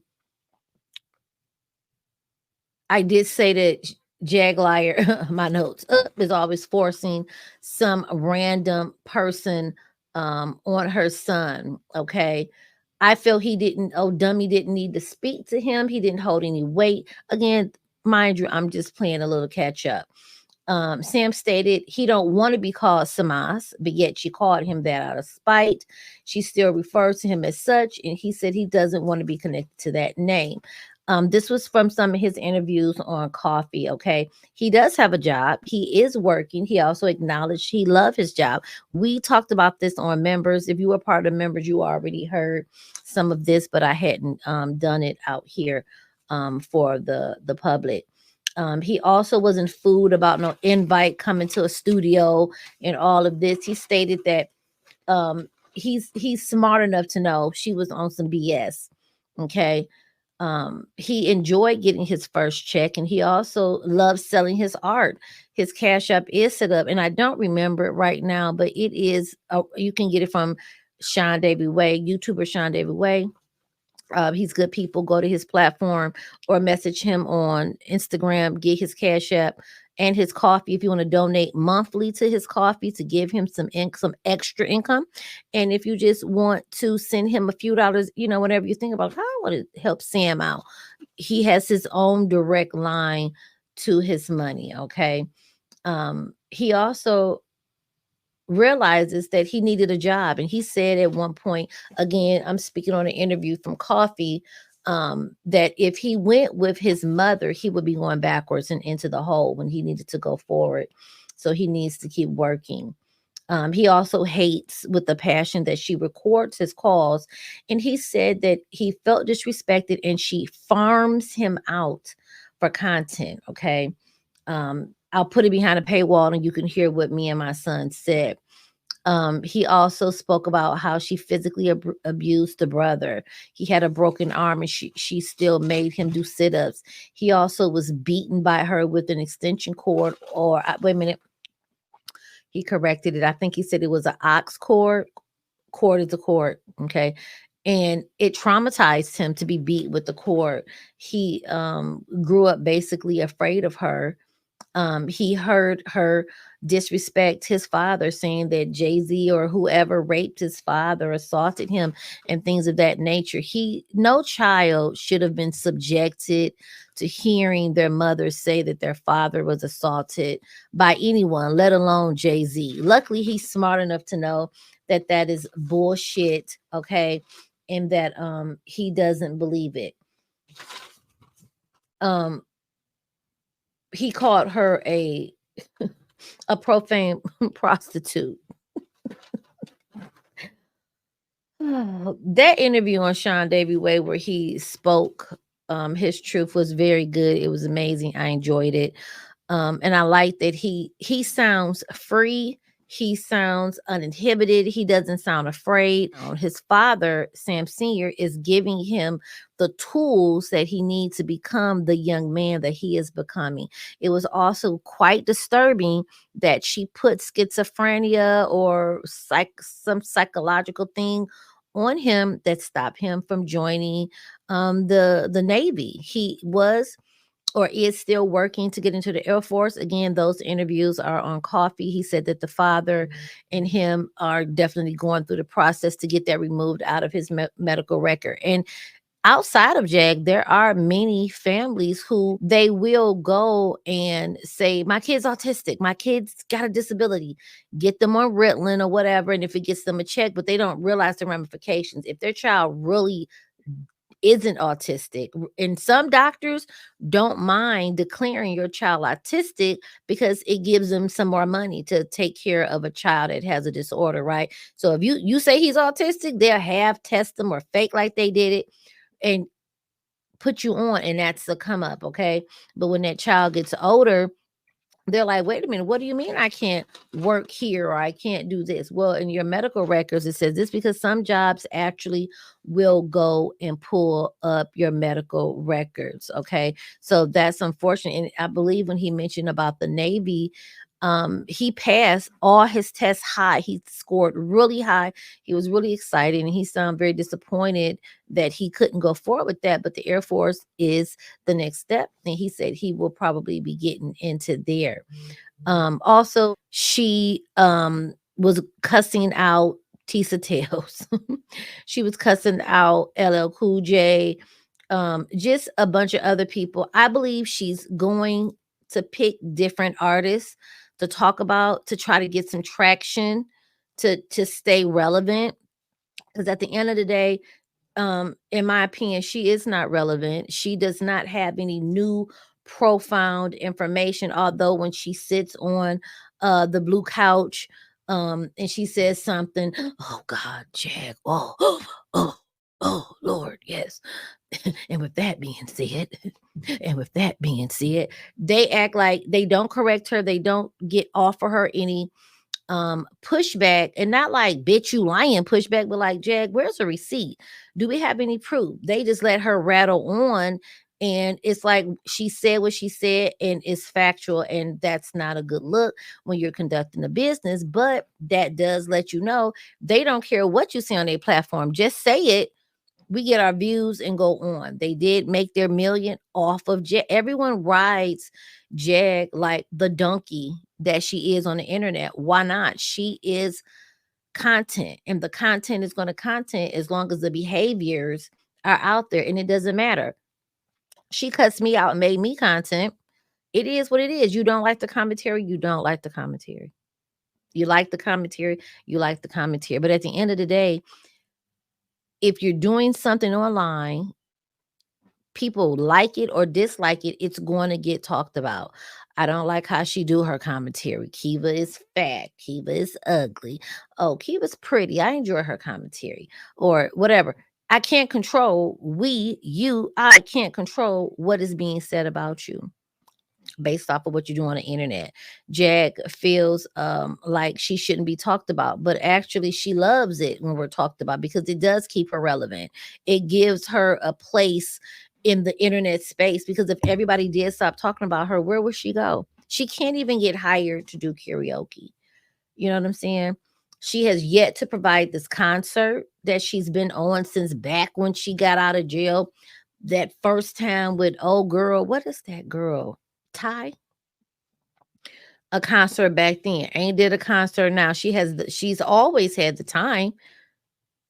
did say that Jaguar, my notes, is always forcing some random person on her son. Okay. I feel Dummy didn't need to speak to him. He didn't hold any weight. Again, mind you, I'm just playing a little catch up. Sam stated he don't want to be called Samas, but yet she called him that out of spite. She still refers to him as such, and he said he doesn't want to be connected to that name. This was from some of his interviews on Coffee. Okay. He does have a job. He is working. He also acknowledged he loved his job. We talked about this on members. If you were part of members, you already heard some of this, but I hadn't done it out here for the public. He also wasn't fooled about no invite coming to a studio and all of this. He stated that he's smart enough to know she was on some BS. Okay. He enjoyed getting his first check, and he also loves selling his art. His Cash App is set up, and I don't remember it right now, but it is, you can get it from Sean Davy Way, YouTuber Sean Davy Way. He's good people. Go to his platform or message him on Instagram, get his Cash App and his coffee if you want to donate monthly to his coffee to give him some extra income. And if you just want to send him a few dollars, you know, whenever you think about how I want to help Sam out, he has his own direct line to his money. Okay. He also realizes that he needed a job, and he said at one point, again, I'm speaking on an interview from Coffee, that if he went with his mother, he would be going backwards and into the hole when he needed to go forward. So he needs to keep working. He also hates with the passion that she records his calls, and he said that he felt disrespected and she farms him out for content. Okay. I'll put it behind a paywall and you can hear what me and my son said. He also spoke about how she physically abused the brother. He had a broken arm and she still made him do sit-ups. He also was beaten by her with an extension cord, or wait a minute. He corrected it. I think he said it was an ox cord. Cord is a cord. Okay. And it traumatized him to be beat with the cord. He grew up basically afraid of her. He heard her disrespect his father, saying that Jay-Z or whoever raped his father, assaulted him, and things of that nature. No child should have been subjected to hearing their mother say that their father was assaulted by anyone, let alone Jay-Z. Luckily, he's smart enough to know that that is bullshit, okay, and that he doesn't believe it. He called her a profane prostitute. That interview on Sean Davy Way where he spoke his truth was very good. It was amazing. I enjoyed it. And I like that he sounds free. He sounds uninhibited. He doesn't sound afraid. His father, Sam Sr., is giving him the tools that he needs to become the young man that he is becoming. It was also quite disturbing that she put schizophrenia or some psychological thing on him that stopped him from joining the Navy. He was or is still working to get into the Air Force. Again, those interviews are on Coffee. He said that the father and him are definitely going through the process to get that removed out of his medical record. And outside of Jag, there are many families who they will go and say, my kid's autistic, my kid's got a disability, get them on Ritalin or whatever, and if it gets them a check, but they don't realize the ramifications. If their child really isn't autistic, and some doctors don't mind declaring your child autistic because it gives them some more money to take care of a child that has a disorder, right? So if you say he's autistic, they'll have test them or fake like they did it and put you on, and that's the come up, okay? But when that child gets older, they're like, wait a minute, what do you mean I can't work here or I can't do this? Well, in your medical records, it says this because some jobs actually will go and pull up your medical records, okay? So that's unfortunate. And I believe when he mentioned about the Navy, he passed all his tests high. He scored really high. He was really excited, and he sounded very disappointed that he couldn't go forward with that. But the Air Force is the next step, and he said he will probably be getting into there. Also, she was cussing out Tisa Tales. She was cussing out LL Cool J, just a bunch of other people. I believe she's going to pick different artists to talk about, to try to get some traction, to stay relevant. Because at the end of the day, in my opinion, she is not relevant. She does not have any new profound information. Although when she sits on the blue couch and she says something, oh God, Jag, oh Lord, yes. And with that being said, they act like they don't correct her. They don't offer her any pushback, and not like, bitch, you lying pushback, but like, Jag, where's the receipt? Do we have any proof? They just let her rattle on, and it's like she said what she said, and it's factual, and that's not a good look when you're conducting a business. But that does let you know they don't care what you say on their platform. Just say it. We get our views and go on. They did make their million off of Jag. Everyone rides Jag like the donkey that she is on the internet. Why not? She is content, and the content is going to content as long as the behaviors are out there, and it doesn't matter. She cuts me out and made me content. It is what it is. You don't like the commentary, you don't like the commentary. You like the commentary, you like the commentary. But at the end of the day, if you're doing something online, people like it or dislike it, it's going to get talked about. I don't like how she do her commentary. Kiva is fat. Kiva is ugly. Oh, Kiva's pretty. I enjoy her commentary or whatever. I can't control I can't control what is being said about you based off of what you do on the internet. Jag feels like she shouldn't be talked about, but actually she loves it when we're talked about because it does keep her relevant. It gives her a place in the internet space, because if everybody did stop talking about her, where would she go? She can't even get hired to do karaoke. You know what I'm saying? She has yet to provide this concert that she's been on since back when she got out of jail. That first time with old girl, what is that girl? Ty? A concert back then. Ain't did a concert now. She's always had the time,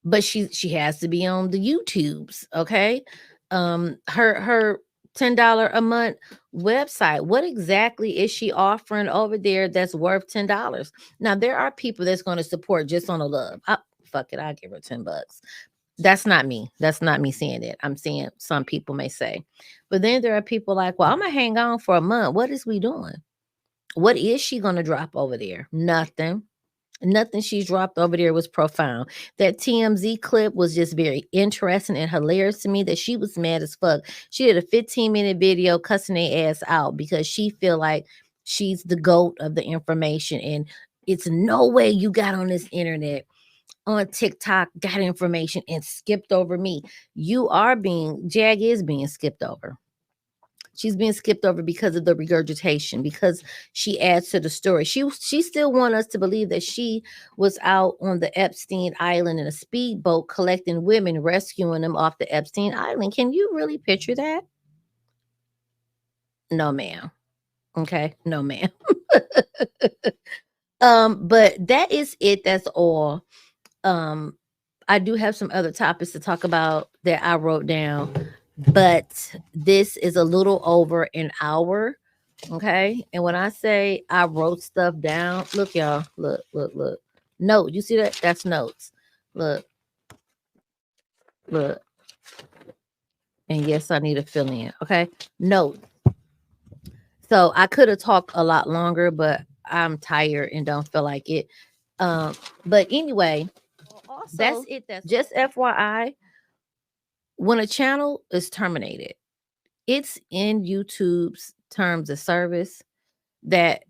but she has to be on the YouTubes, okay? Her $10 a month website, what exactly is she offering over there that's worth $10? Now there are people that's going to support just on the love. Fuck it, I'll give her $10. That's not me. That's not me saying it. I'm saying some people may say. But then there are people like, well, I'm gonna hang on for a month. What is we doing? What is she gonna drop over there? Nothing. Nothing she's dropped over there was profound. That TMZ clip was just very interesting and hilarious to me, that she was mad as fuck. She did a 15-minute video cussing their ass out because she feel like she's the GOAT of the information. And it's no way you got on this internet, on TikTok, got information and skipped over me. Jag is being skipped over. She's being skipped over because of the regurgitation, because she adds to the story. She still wants us to believe that she was out on the Epstein Island in a speedboat collecting women, rescuing them off the Epstein Island. Can you really picture that? No, ma'am. Okay, no, ma'am. But that is it. That's all. I do have some other topics to talk about that I wrote down, but this is a little over an hour. Okay. And when I say I wrote stuff down, look, y'all, look. Note, you see that? That's notes. Look. And yes, I need a fill in. Okay. Note. So I could have talked a lot longer, but I'm tired and don't feel like it. But anyway, also, that's it. That's just FYI. When a channel is terminated, it's in YouTube's terms of service that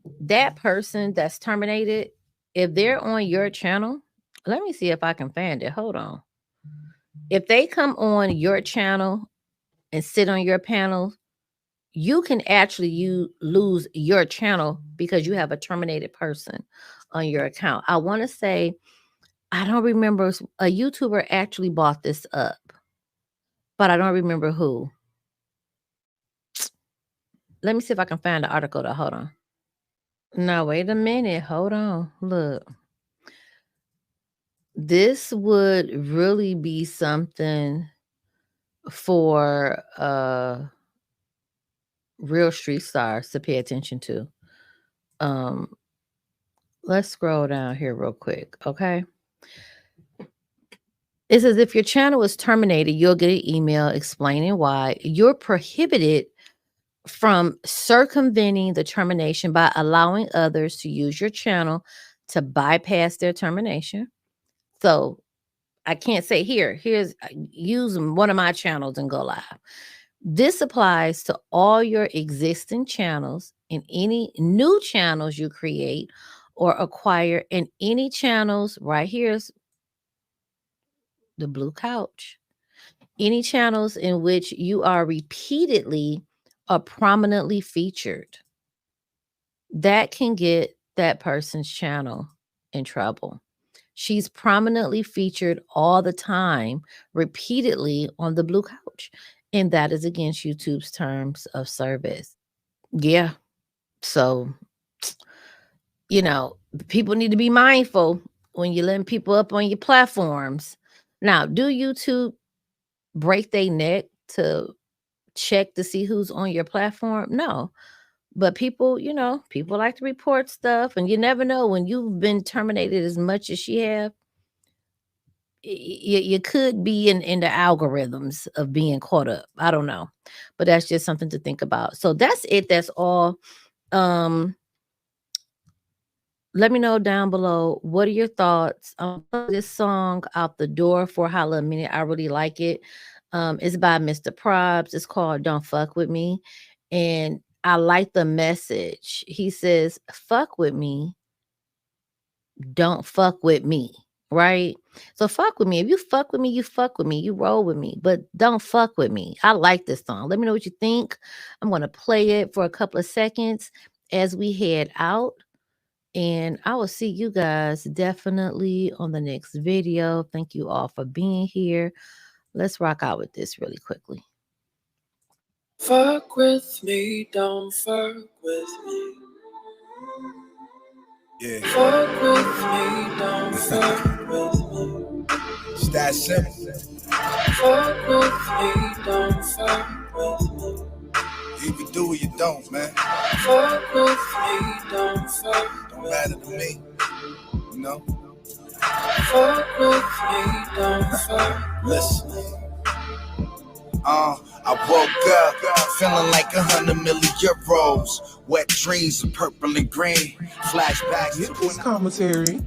person that's terminated, if they're on your channel, let me see if I can find it. Hold on. If they come on your channel and sit on your panel, you can actually lose your channel because you have a terminated person on your account. I want to say, I don't remember, a YouTuber actually bought this up, but I don't remember who. Let me see if I can find the article though. Hold on. No, wait a minute. Hold on. Look. This would really be something for real street stars to pay attention to. Let's scroll down here real quick, okay? It says if your channel is terminated, you'll get an email explaining why. You're prohibited from circumventing the termination by allowing others to use your channel to bypass their termination. So I can't say here's use one of my channels and go live. This applies to all your existing channels and any new channels you create or acquire in any channels. Right here's the blue couch. Any channels in which you are repeatedly or prominently featured, that can get that person's channel in trouble. She's prominently featured all the time, repeatedly on the blue couch, and that is against YouTube's terms of service. Yeah. So, you know, people need to be mindful when you're letting people up on your platforms. Now, do YouTube break their neck to check to see who's on your platform? No. But people, you know, people like to report stuff, and you never know when you've been terminated as much as she have. You could be in the algorithms of being caught up. I don't know, but that's just something to think about. So that's it. That's all. Let me know down below, what are your thoughts on this song Out the Door for Holla a Minute? I really like it. It's by Mr. Probs. It's called Don't Fuck With Me. And I like the message. He says, fuck with me. Don't fuck with me. Right? So fuck with me. If you fuck with me, you fuck with me. You roll with me. But don't fuck with me. I like this song. Let me know what you think. I'm going to play it for a couple of seconds as we head out. And I will see you guys definitely on the next video. Thank you all for being here. Let's rock out with this really quickly. Fuck with me, don't fuck with me. Yeah. Fuck with me, don't fuck with me. It's that simple. Fuck with me, don't fuck with me. You either do or you don't, man. Fuck with me, don't fuck. Don't matter to me, you know. Fuck with me, don't fuck. Listen. I woke up feeling like 100 million euros. Wet dreams of purple and green. Flashbacks to this commentary.